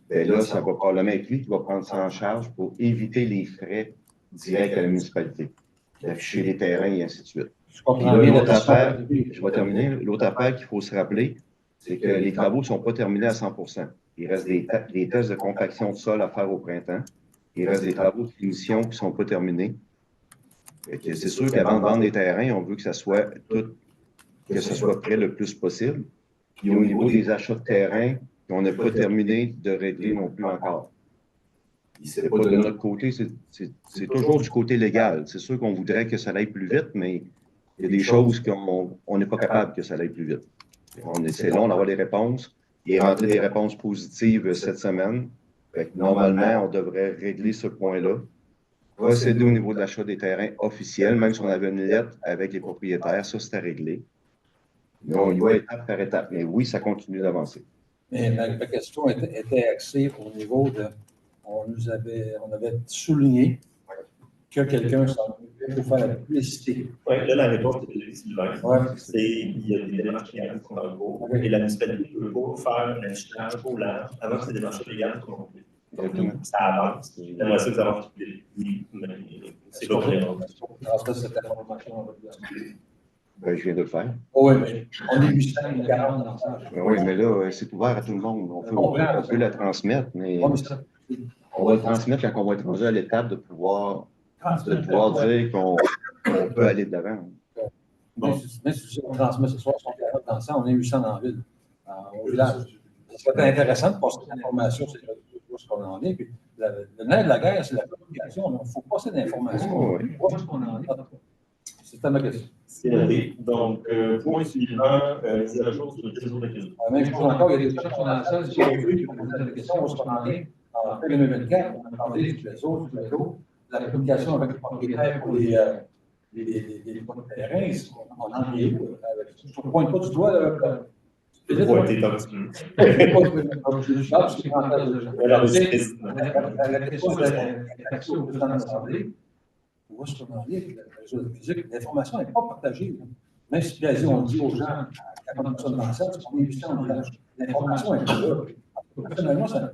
Bien là, ça va probablement être lui qui va prendre ça en charge pour éviter les frais directs à la municipalité, d'afficher les terrains et ainsi de suite. L'autre affaire, je vais terminer, l'autre affaire qu'il faut se rappeler, c'est que les travaux ne sont pas terminés à 100%. Il reste des tests de compaction de sol à faire au printemps. Il reste des travaux de finition qui ne sont pas terminés. C'est sûr qu'avant de vendre des terrains, on veut que ça soit prêt le plus possible. Puis au niveau des achats de terrain, on n'a pas terminé de régler non plus encore. C'est pas de notre côté, c'est toujours du côté légal. C'est sûr qu'on voudrait que ça aille plus vite, mais il y a des choses qu'on n'est pas capable que ça aille plus vite. C'est long d'avoir des réponses. Il est rentré des réponses positives cette semaine. Normalement, on devrait régler ce point-là. Procéder au niveau de l'achat des terrains officiels, même si on avait une lettre avec les propriétaires, ça, c'était réglé. Mais on y va étape par étape. Mais oui, ça continue d'avancer. Mais ma question était axée au niveau de... On avait souligné que quelqu'un s'en occupait pour faire la publicité. Oui, là, la réponse était Sylvain. Ouais. Il y a des démarches légales qui sont en cours. Et la municipalité ne peut pas faire un affichage trop large avant que ces démarches légales soient complètes. Donc, ça avance. J'aimerais ça que ça avance plus vite. Oui, mais c'est pas très long. Ben, je viens de le faire. Oui, mais on est 840 dans ça. Oui, mais là, c'est ouvert à tout le monde. On peut la transmettre, mais on va le transmettre quand on va être rendu à l'étape de pouvoir dire qu'on peut aller de l'avant. Même si on transmet ce soir 140 dans ça, on est 800 dans la ville, au village. Ça serait intéressant de passer l'information sur ce qu'on en est. Puis le nerf de la guerre, c'est la communication. Il faut passer l'information. Où est-ce qu'on en est? C'était ma question. C'est noté. Donc, point suivant, mise à jour sur le réseau de crédit. Même chose encore, il y a des gens qui sont dans la salle, qui ont posé la question, où est-ce qu'on en est? En 2024, on a parlé du réseau, la communication avec les propriétaires pour les terrains, on en est où? Je ne pointe pas du doigt. Pointer comme tu veux. La question de l'accès au président de l'Assemblée, où est-ce qu'on en est avec le réseau de musique? L'information n'est pas partagée. Même si on dit aux gens, à 40% dans la salle, on est 800 en village. L'information est pas là. Personnellement, ça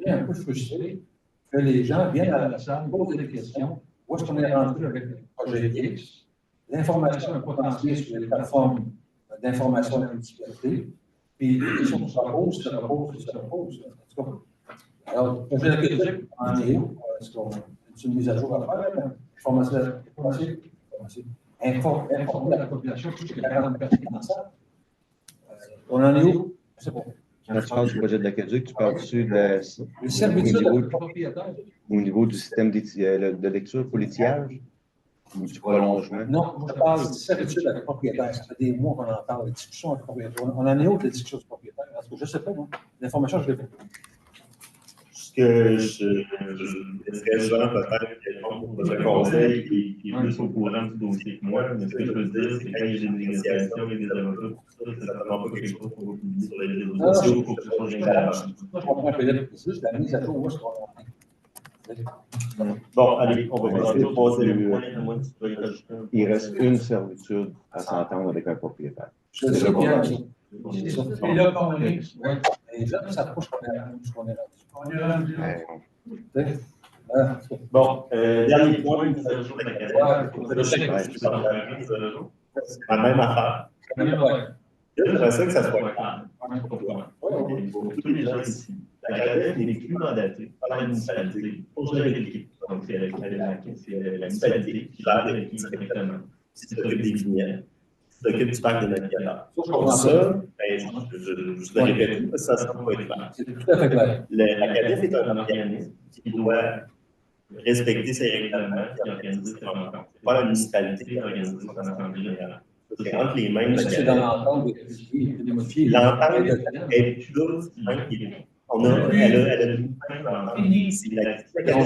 est un peu frustré que les gens viennent à la salle, posent des questions. Où est-ce qu'on est rendu avec le projet X? L'information n'est pas transmise sur les plateformes d'information de la municipalité. Puis les questions se reposent. Alors, le projet de la critique, en est où? Est-ce qu'on a une mise à jour à faire? Informer la population, plus que 40 personnes dans ça. On en est où? C'est bon. Quand tu parles du projet de l'Aqueduc, tu parles dessus au niveau du système de lecture pour l'étiage ou du prolongement? Non, je parle de servitude avec le propriétaire. Ça fait des mois qu'on en parle, de discussion avec le propriétaire. On en est où de la discussion du propriétaire? Parce que je ne sais pas, moi. L'information, je l'ai faite. Ce que je laisserais Jean peut-être répondre pour le conseil qui est plus au courant du dossier que moi, mais ce que je veux dire, c'est que quand il y a des négociations et des avocats, tout ça, c'est certainement pas quelque chose qu'on va publier sur les réseaux sociaux pour que ce soit rien d'avant. Je comprends un peu la mise à jour, où est-ce qu'on en est? Bon, allez, on va passer au troisième point, à moins que tu veuilles rajouter un point. Il reste une servitude à s'entendre avec un propriétaire. Je sais bien. Et là, quand on est, Ouais. Et là, ça approche qu'on est rendu. on est rendu là. Bon, dernier point, mise à jour de la cadette. La même affaire. J'aimerais ça que ça soit clair. Pour tous les gens ici, la cadette n'est plus mandatée par la municipalité pour gérer l'équipe. Donc, c'est la municipalité qui gère l'équipe directement. Qui s'occupe des vignettes, qui s'occupe du parc de navigateurs. Pour ça, je le répète, parce que ça ne va pas être clair. C'est tout à fait clair. La cadette est un organisme qui doit respecter ses règlements et organiser ses rencontres. C'est pas la municipalité qui organise son assemblée générale. C'est entre les mains de la C'est dans cadette. l'entente de modifier. L'entente est plus là, elle a mis fin dans l'entente. C'est la cadette qui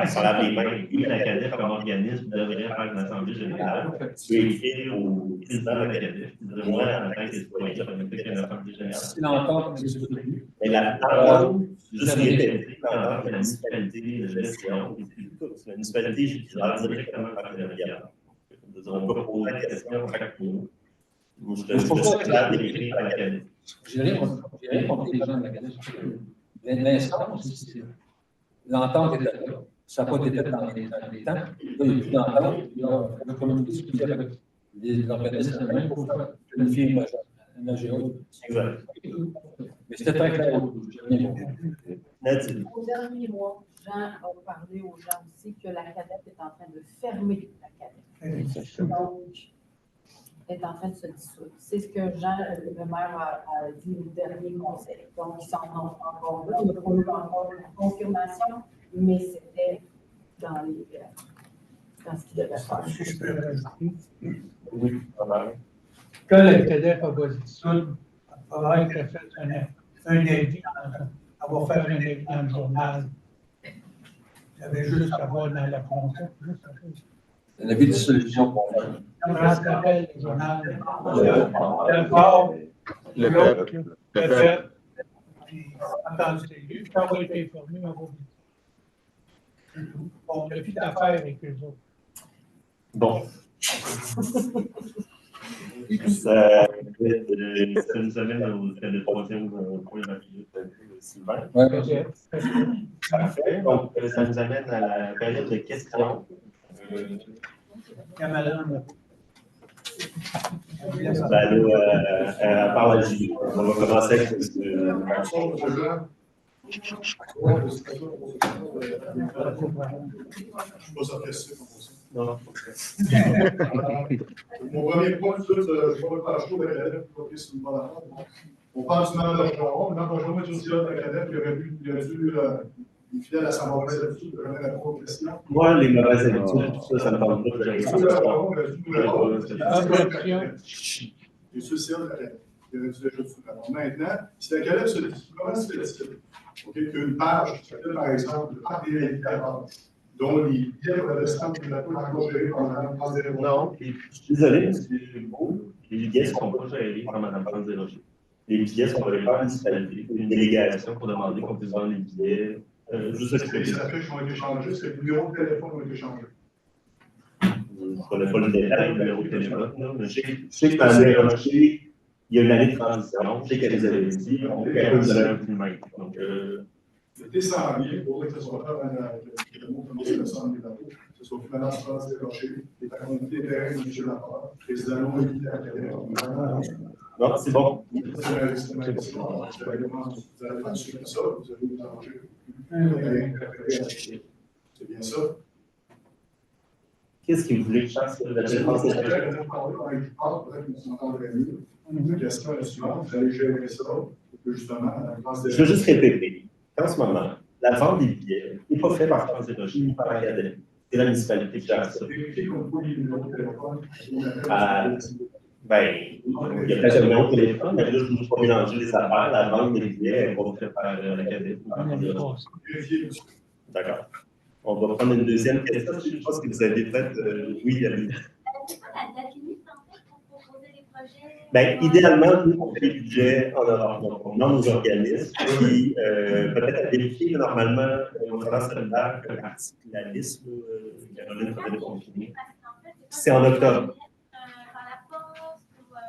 s'enlève les mains. Et la cadette, comme organisme, devrait faire une assemblée générale. Tu peux écrire au président de la cadette. Moi, en tant que citoyen, je vais faire une assemblée générale. Si l'entente n'existe plus. Mais l'entente, juste répéter, l'entente de la municipalité de gestion, la municipalité, je dirais directement par le navigateur. On ne peut pas poser la question à chaque fois. Je suis clair d'écrire à la cadette. J'ai rien contre les gens de la cadette. L'instance, l'entente était là. Ça n'a pas été fait dans les temps. Là, il n'y a plus d'entente. Il y a comme une discussion avec les organismes même pour planifier une AGA. Exact. Mais c'était très clair. Nadine. Au dernier mois, Jean a parlé aux gens aussi que la cadette est en train de fermer la cadette. Donc, est en train de se dissoudre. C'est ce que Jean, le maire, a dit au dernier conseil. Donc, ils s'en ont encore là. On n'a pas eu encore la confirmation, mais c'était dans ce qu'il devait faire. Si je peux rajouter. Oui, Quand la cadette va se dissoudre, il faudra qu'elle fasse un avis, elle va faire un avis dans le journal. Il y avait juste à voir dans la contact. Un avis de solution pour moi. Quand on s'appelle le journal, le fort, Le l'autre, peuple. le fait, puis entendu les lieux, quand on va être informé, on va vous dire. On n'a plus d'affaires avec eux autres. bon. Ça nous amène au troisième point de la visite de Sylvain. Ouais. Parfait. Donc, ça nous amène à la période de questions. Cameron, Par la J. On va commencer avec non. Mon premier point, je ne vais pas le faire chaud avec la lettre pour que c'est une bonne affaire. On parle du maire Bergeron. Le maire Bergeron est aussi là de la cadette qui aurait dû il est fidèle à sa mauvaise habitude de connaître la profession. Moi, les mauvaises habitudes, tout ça, ça me parle pas de gérer ça. Il est social de la cadette. Il aurait dû déjà tout faire. Maintenant, si la cadette se dit, comment se fait-il qu'une page qui s'appelle, par exemple, le parc des indicateurs, dont les billets pour le restant de la poule encore gérés par Mme France-Zéro. Non, je suis désolé, M. Legault, les billets ne sont pas gérés par Mme France-Zéro. Les billets sont gérés par la municipalité, une délégation pour demander qu'on puisse vendre les billets. Juste ce que les affiches ont été changées, c'est que les numéros de téléphone ont été changés. Je ne connais pas le détail du numéro de téléphone, mais je sais que dans le marché, il y a une année de transition. Je sais qu'elle les avait dit, on peut donner un coup de main. Donc, c'était sans lien pour que ce soit fait le mot comme c'est le centre des bateaux, que ce soit finalement France décroché, les communautés terrain de M. Laporte, les annonces évidentes à la cadette. non, c'est bon. Vous allez faire ça, vous allez vous arranger. C'est bien ça. Qu'est-ce que vous voulez que je fasse de la défense des projets? La question est la suivante, vous allez gérer ça, justement, je veux juste répéter. En ce moment, la vente des billets n'est pas faite par France Énergie ni par l'Académie. C'est la municipalité qui gère ça. Ben, il y a peut-être un numéro de téléphone, mais là, je ne veux pas mélanger les affaires. La vente des billets n'est pas faite par l'Académie. D'accord. On va prendre une deuxième question. Je pense que vous avez fait, oui, il y a une. Bien, idéalement, nous, on fait des budgets en Europe. Donc, on demande aux organismes, puis peut-être à vérifier, mais normalement, on avance solidaire fait partie de la liste, Caroline peut-être confirmer. C'est en octobre.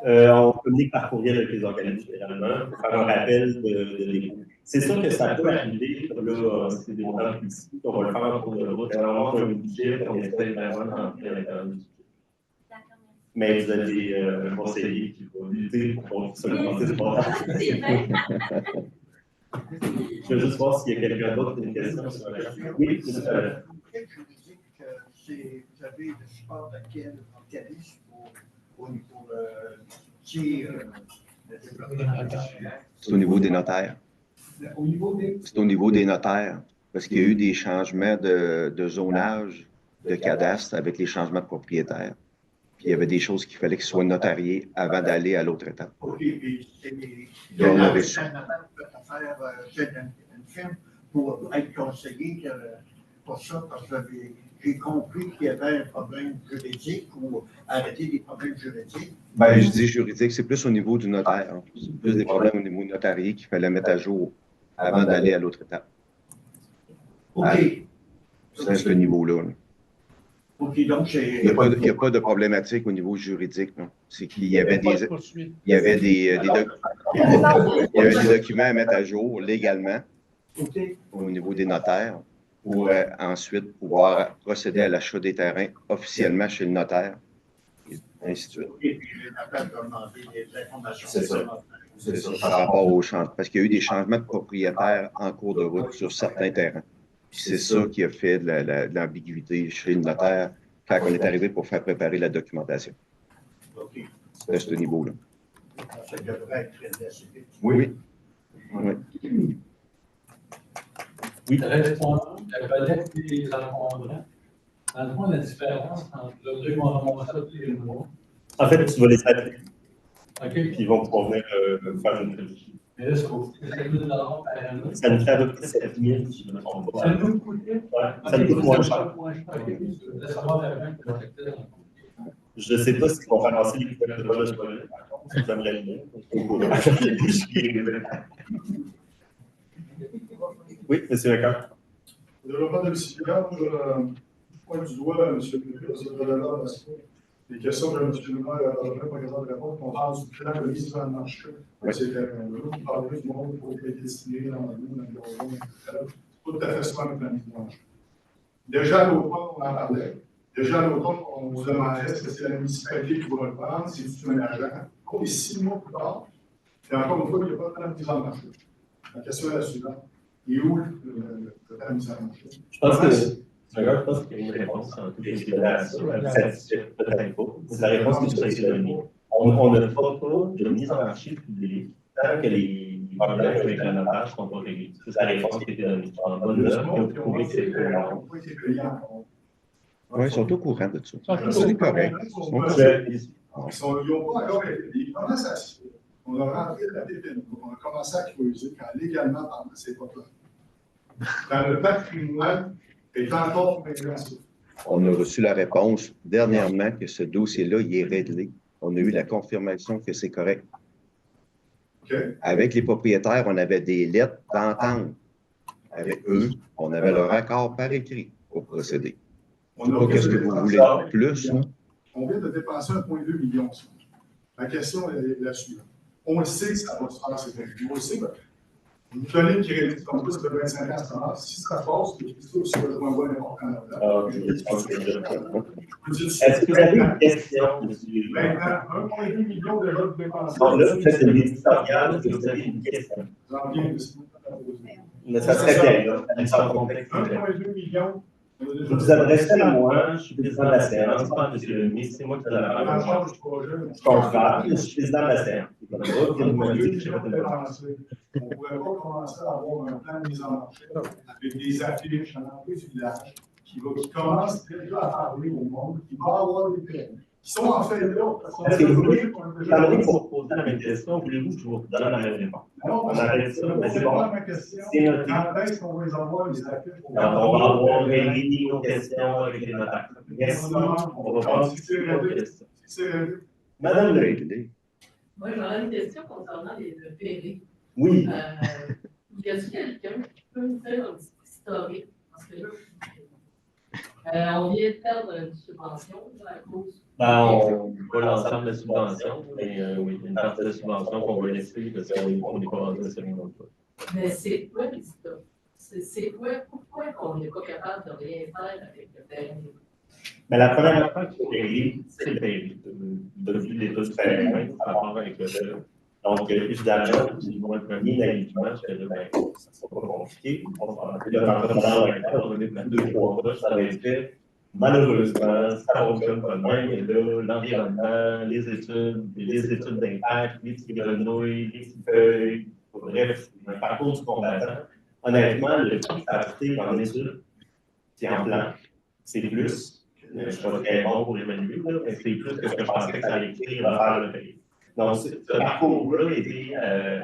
On communique par courriel avec les organismes, généralement, pour faire un rappel de dépôt. C'est sûr que ça peut arriver, là, c'est des montants plus petits, on va le faire en cours de route. Alors, on a un budget, on essaie vraiment d'entrer à l'intérieur du budget. Mais vous avez un conseiller qui va lutter pour se augmenter ce montant. Je veux juste voir s'il y a quelqu'un d'autre qui a une question sur la question. Oui, c'est ça. Vous avez le support de quel organisme au niveau qui c'est au niveau des notaires. C'est au niveau des notaires, parce qu'il y a eu des changements de zonage, de cadastre avec les changements de propriétaires. Puis il y avait des choses qu'il fallait qu'ils soient notariés avant d'aller à l'autre étape. OK, puis on avait faire une firme pour être conseillé pour ça, parce que j'ai compris qu'il y avait un problème juridique ou arrêter des problèmes juridiques. Ben, je dis juridique, c'est plus au niveau du notaire. Hein. C'est plus des problèmes au niveau notarié qu'il fallait mettre à jour avant d'aller à l'autre étape. OK. C'est ce niveau-là. Là. OK, donc il n'y a pas de problématique au niveau juridique. C'est qu'il y avait des documents à mettre à jour légalement au niveau des notaires pour ensuite pouvoir procéder à l'achat des terrains officiellement chez le notaire, et ainsi de suite. Et puis les notaires doivent demander des informations. C'est ça, par rapport aux changements. Parce qu'il y a eu des changements de propriétaires en cours de route sur certains terrains. C'est ça qui a fait de l'ambiguïté chez le notaire quand on est arrivé pour faire préparer la documentation. C'est à ce niveau-là. Ça devrait être très assez vite. Oui. Oui. Répondant, la collecte des encombrants. Dans le fond, la différence entre le deux mois et le mois. En fait, tu vas les appeler. OK. Puis ils vont pouvoir venir faire une révision. Mais là, c'est pour 7 000 par année. Ça nous fait à peu près 7 000, si je ne me trompe pas. Ça nous coûte? Ouais, ça nous coûte moins cher. Je ne sais pas s'ils vont faire lancer les coupelles de vol de projet. Par contre, ça j'aimerais bien. Oui, M. Lecoeur. Le développement domiciliaire, je pointe du doigt, M. le parce que les questions que M. le maire a pas capable de répondre, on parle du plan de mise en marché de ces terrains-là. On parle du monde pour être destiné dans le monde, dans le tout à fait souvent avec la mise en marché. Déjà à l'automne, on en parlait. Déjà à l'automne, on vous demandait est-ce que c'est la municipalité qui va le prendre, c'est juste un agent. Et 6 mois plus tard, et encore une fois, il n'y a pas de mise en marché. La question est la suivante. Et où la mise en marché? Je pense qu'il y a une réponse en tout cas à ça. Elle satisfait peut-être pas. C'est la réponse que je suis donnée. On ne fera pas de mise en marché publique tant que les problèmes avec le notaire ne sont pas réglés. C'est la réponse qui a été donnée. En bonne note, on a trouvé que c'était Oui, ils sont au courant de ça. C'est correct. Ils n'ont pas encore été. Comment ça se fait? On a rentré la DPN, on a commencé à creuser quand légalement, pendant ces époques-là. Dans le patrimoine est encore progressif. On a reçu la réponse dernièrement que ce dossier-là, il est réglé. On a eu la confirmation que c'est correct. Okay. Avec les propriétaires, on avait des lettres d'entente. Avec eux, on avait leur accord par écrit pour procéder. Je ne sais pas qu'est-ce que vous voulez de plus. On vient de dépenser 1,2 million. La question est la suivante. On le sait que ça va se faire, c'est vrai. On le sait, vous donnez une crédit comme plus de 25 ans, ça marche. Si ça passe, c'est aussi le point de important là-dedans. Est-ce que vous avez une question, monsieur? Maintenant, 1,2 million déjà de dépenses. Donc là, c'est une éditoriale, est-ce que vous avez une question? J'en viens de Mais ça serait bien, là. 1,2 million. Je vous adresse à moi, je suis président de la séance, pas M. Lemay, c'est moi qui ai la parole. Je comprends, je suis président de la séance. On ne pourrait pas commencer à avoir un plan de mise en marché avec des affiches à l'entrée du village qui commence déjà à parler au monde, qui va avoir des plans, qui sont en fait là. Est-ce que vous voulez, pour poser la même question, voulez-vous que je vous donne la même réponse? Non, on arrête ça, mais c'est bon. C'est noté. Quand est-ce qu'on va les envoyer les affiches? Quand on va avoir réuni nos questions avec les notaires. Merci. On va passer aux questions. Madame Lé. Moi, j'aurais une question concernant le PV. Oui. Y a-t-il quelqu'un qui peut me faire un petit historique? Parce que là, on vient de perdre une subvention à cause. On voit l'ensemble de la subvention, mais oui, une partie de la subvention qu'on va laisser parce qu'on n'est pas rendu à ce niveau-là. Mais c'est quoi l'histoire? C'est quoi? Pourquoi on n'est pas capable de rien faire avec le terrain? Mais la première affaire qu'il faut régler, c'est le terrain. Depuis l'état du terrain, par rapport avec le terrain. Donc, évidemment, le premier alignement, je fais ben, ça ne sera pas compliqué. On va mettre 2-3 fois, ça va être fait. Malheureusement, ça ne fonctionne pas bien. Et là, l'environnement, les études d'impact, les petits grenouilles, les petits feuilles, bref, un parcours du combattant. Honnêtement, le prix acheté en études, c'est en plan, c'est plus. Je ne suis pas très bon pour évaluer, mais c'est plus que ce que je pensais que ça allait écrire à faire le pays. Donc, ce parcours-là était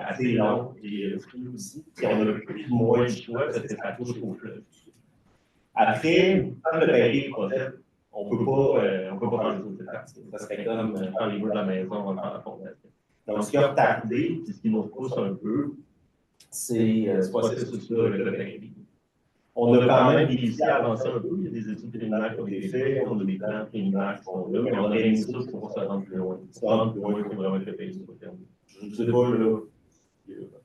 assez long et aussi, si on a plus ou moins de choix, parce que ça touche au fleuve. Après, quand le pays est projet, on ne peut pas faire les autres étapes. Ça serait comme quand les murs de la maison, on va faire la fondation. Donc, ce qui a tardé, puis ce qui nous repousse un peu, c'est ce processus-là avec le pays. On a quand même réussi à avancer un peu. Il y a des études préliminaires qui ont été faites, on a des plans préliminaires qui sont là, mais on a rien mis ça pour se rendre plus loin. Se rendre plus loin, il faut vraiment que le pays soit fermé. Je ne sais pas, là.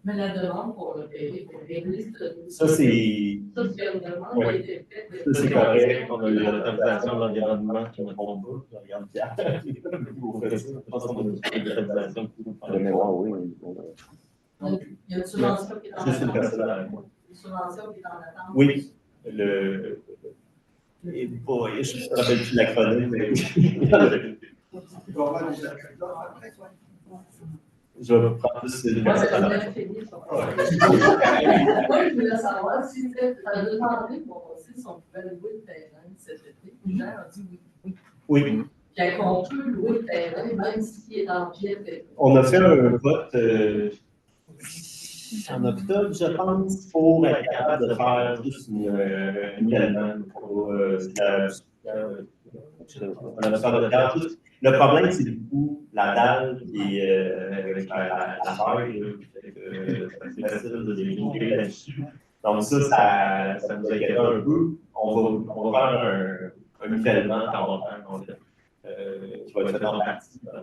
Mais la demande pour le pays, pour régler ça, c'est. Ça, c'est une demande qui a été faite. Ça, c'est correct. On a eu l'autorisation de l'environnement qui ne trompe pas. Je regarde Pierre. Je pense qu'on a eu l'autorisation de mémoire, oui. Donc, il y a une subvention qui est en attente. Une subvention qui est en attente. Oui. Et boy, je ne me rappelle plus l'acronyme, mais je vais prendre plus de Moi, je voulais savoir si tu as demandé pour aussi si on pouvait louer le terrain cet été. Les gens ont dit oui. Oui. Puis qu'on peut louer le terrain, même s'il est dans le pied. On a fait un vote en octobre, je pense, pour être capable de faire juste une demande pour le problème, c'est du coup la dalle et avec la feuille, c'est facile de développer là-dessus. Donc ça nous inquiète un peu. On va faire un nivellement temporaire, en fait, qui va être fait en partie par la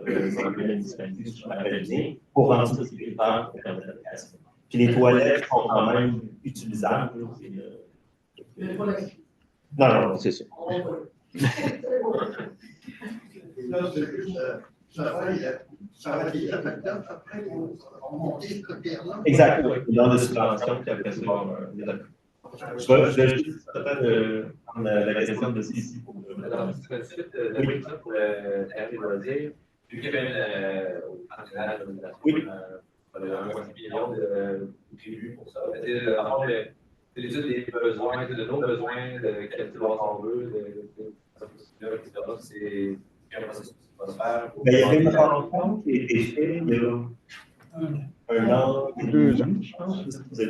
municipalité, si je me rappelle bien, pour rendre ça sécuritaire pour permettre l'application. Puis les toilettes sont quand même utilisables. Non, c'est ça. Exact, oui. Dans des subventions, puis après ça, je vais juste peut-être prendre la question de Cici pour dans le oui, pour le terrain des loisirs, vu qu'il y avait au partenariat de $1,5 million de prévu pour ça. L'étude des besoins, de nos besoins, de qualité de on veut, etc. C'est comment ça va se faire. Il y avait une rencontre qui a été faite il y a 1 an et 2 ans, je pense. Vous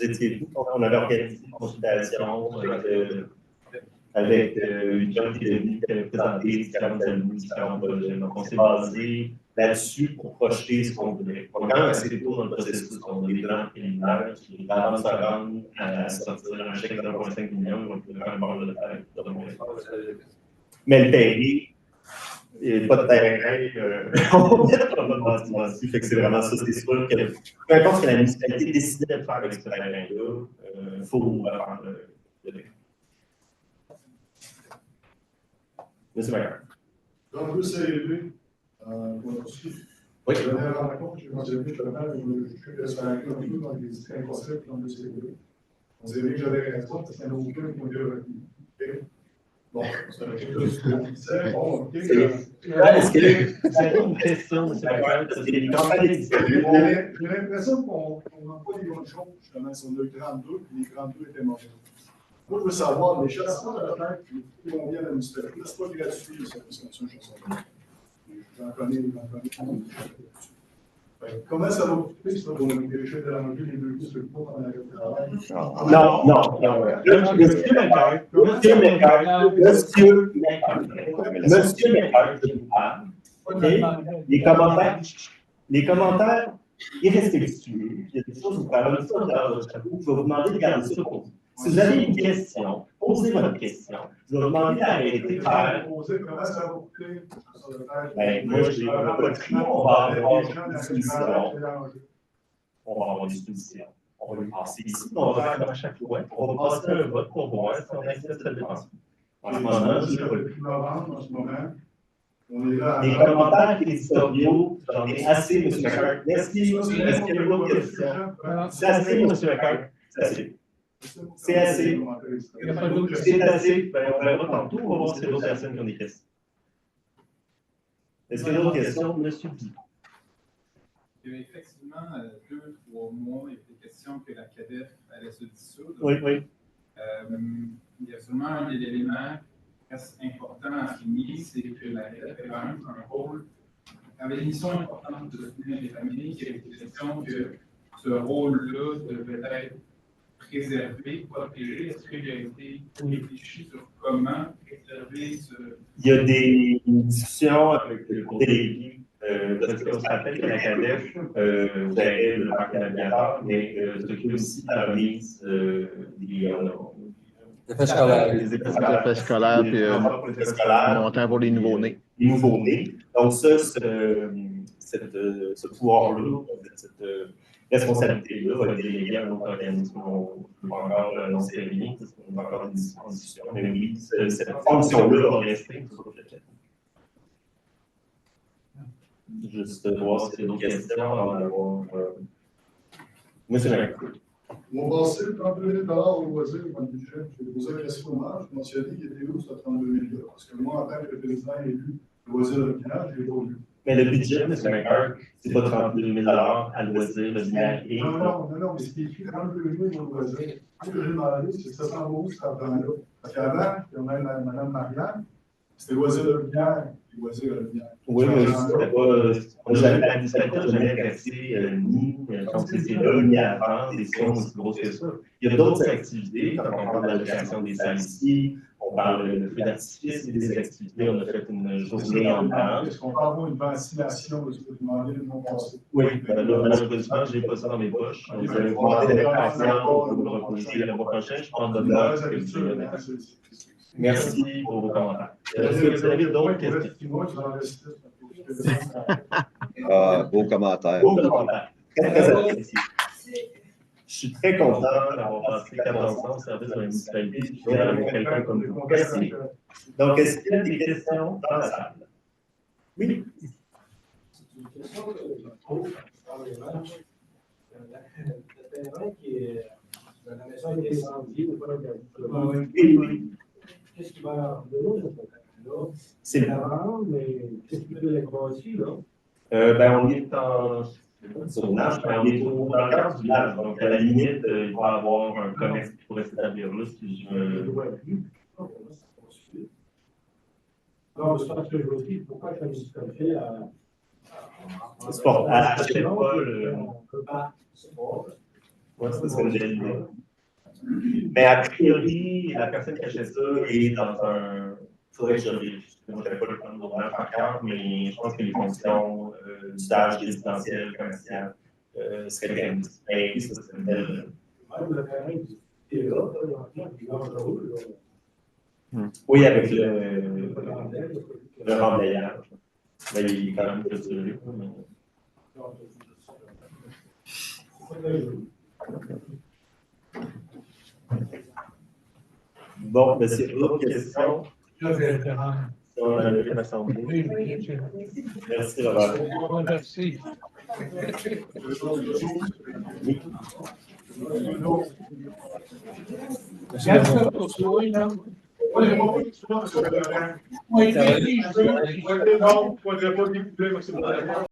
étiez on avait organisé une consultation avec une gens qui est venue, qui avait présenté différents projets. Donc, on s'est basé là-dessus pour projeter ce qu'on voulait. Donc, quand c'est tôt dans le processus, on a des plans préliminaires qui, avant de se rendre à sortir un chèque de 1,5 million, on peut faire un bord de terre. Mais le terrain, il n'y a pas de terrain, on n'est pas dessus. Fait que c'est vraiment ça, c'est sûr que peu importe ce que la municipalité décidait de faire avec ce terrain-là, il faut faire le terrain. Monsieur Maillard. Donc, le CLV, oui. Je venais à la rencontre, j'ai mentionné que je suis un peu dans les différents concepts dans le CLV. On dirait que j'avais raison, parce qu'il y en a aucun qui ont été retenus. Bon, c'est un quelque chose que je disais. Bon, OK. Est-ce que c'est une question, M. Maillard? C'est une campagne. J'ai l'impression qu'on n'a pas les bonnes choses, justement, sur le 32, puis les 32 étaient mauvais. Moi, je veux savoir, les chasseurs de la terre qui vont bien à la municipalité, c'est pas gratuit, le service de chasseurs. J'en connais. Comment ça va coûter, ça, pour diriger de la revue les deux pistes pour en arriver? Non. Monsieur Maillard, je vous parle. Les commentaires irrespectueux, il y a des choses, vous parlez de ça dans votre chapeau, je vais vous demander de garder ça pour vous. Si vous avez une question, posez votre question. Je vais vous demander d'arrêter faire. Comment ça va coûter? Ben, moi, je n'ai pas pris, on va avoir une discussion. On va avoir une discussion. On va lui passer ici, on va faire comme à chaque fois. On va passer un vote pour voir si on accepte cette dépense. En ce moment, je n'ai pas. Les commentaires éditoriaux, j'en ai assez, M. McCart. Merci. Est-ce qu'il y a d'autres questions? C'est assez, M. McCart. C'est assez. C'est assez. C'est assez. Ben, on verra tantôt. On va voir si d'autres personnes qui ont des questions. Est-ce qu'il y a d'autres questions, M. Guy? Il y a effectivement 2-3 mois, il y a des questions que la CADEF allait se dissoudre. Oui, oui. Il y a seulement un élément qui reste important à souligner, c'est que la CADEF avait quand même un rôle, avait une mission importante de soutenir les familles, qui avait question que ce rôle-là devait être préservé, protégé. Est-ce qu'il y a été réfléchi sur comment préserver ce... Il y a des discussions avec le délégué. Parce qu'on se rappelle que la CADEF gérait le parc navigateur, mais s'occupe aussi de la remise des effets scolaires. Les effets scolaires, puis montant pour les nouveaux-nés. Les nouveaux-nés. Donc, ça, ce pouvoir-là, cette responsabilité-là va être déléguée à un autre organisme. On ne peut pas encore annoncer rien, parce qu'on a encore une discussion. Mais oui, cette fonction-là va rester sur le chat. Juste voir si y a d'autres questions avant d'avoir. Monsieur Macron. On va passer 32 000 au loisir dans le budget. Je vais poser la question au maire. Je mentionnais qu'il était où ce 32 000 parce que moi, en tant que président élu de loisir de binaire, je l'ai pas vu. Mais le budget, M. McCart, c'est pas 32 000 à loisir de binaire et. Non, mais c'est écrit 32 000 au loisir. Ce que j'ai demandé, c'est que ça s'en va où cet argent-là? Parce qu'avant, il y a même Mme Marianne, c'était loisir de binaire. Oui, mais c'était pas. L'administrateur n'a jamais versé ni quand c'est là, ni avant, des sommes aussi grosses que ça. Il y a d'autres activités, quand on parle de l'allocation des salles ici, on parle de feu d'artifice et des activités, on a fait une journée en temps. Est-ce qu'on peut avoir une ventilation de ce que vous demandez le mois passé? Oui, malheureusement, je n'ai pas ça dans mes poches. Vous allez voir des réflexions pour me reposer le mois prochain, je prends de notes. Merci pour vos commentaires. Est-ce que vous avez d'autres questions? Beau commentaire. Beau commentaire. Très, très apprécié. Je suis très content d'avoir passé 14 ans au service de la municipalité et avec quelqu'un comme vous. Merci. Donc, est-ce qu'il y a des questions dans la salle? Oui. C'est une question que je trouve probablement. Le terrain qui est dans la maison est incendiée, oui. Qu'est-ce qui va de l'eau, là? C'est la vente, mais qu'est-ce qui peut de l'aggravation, là? On est en zonage, mais on est dans le cadre du village. Donc, à la limite, il va y avoir un commerce qui pourrait s'établir là, si je me. Non, c'est parce que je vous dis, pourquoi la municipalité achète pas le. Oui, c'est ce que j'ai dit. Mais a priori, la personne qui achète ça est dans un. Il faudrait que je vérifie. Moi, je n'avais pas le plan de tournage par cœur, mais je pense que les fonctions d'usage résidentiel, commercial seraient bien. Mais ça, c'est une belle. Oui, avec le remblayage. Mais il est quand même clôturé. Bon, mais c'est d'autres questions. On a levé l'Assemblée. Merci, Robert. Merci. Merci pour toi, là. Oui, je veux.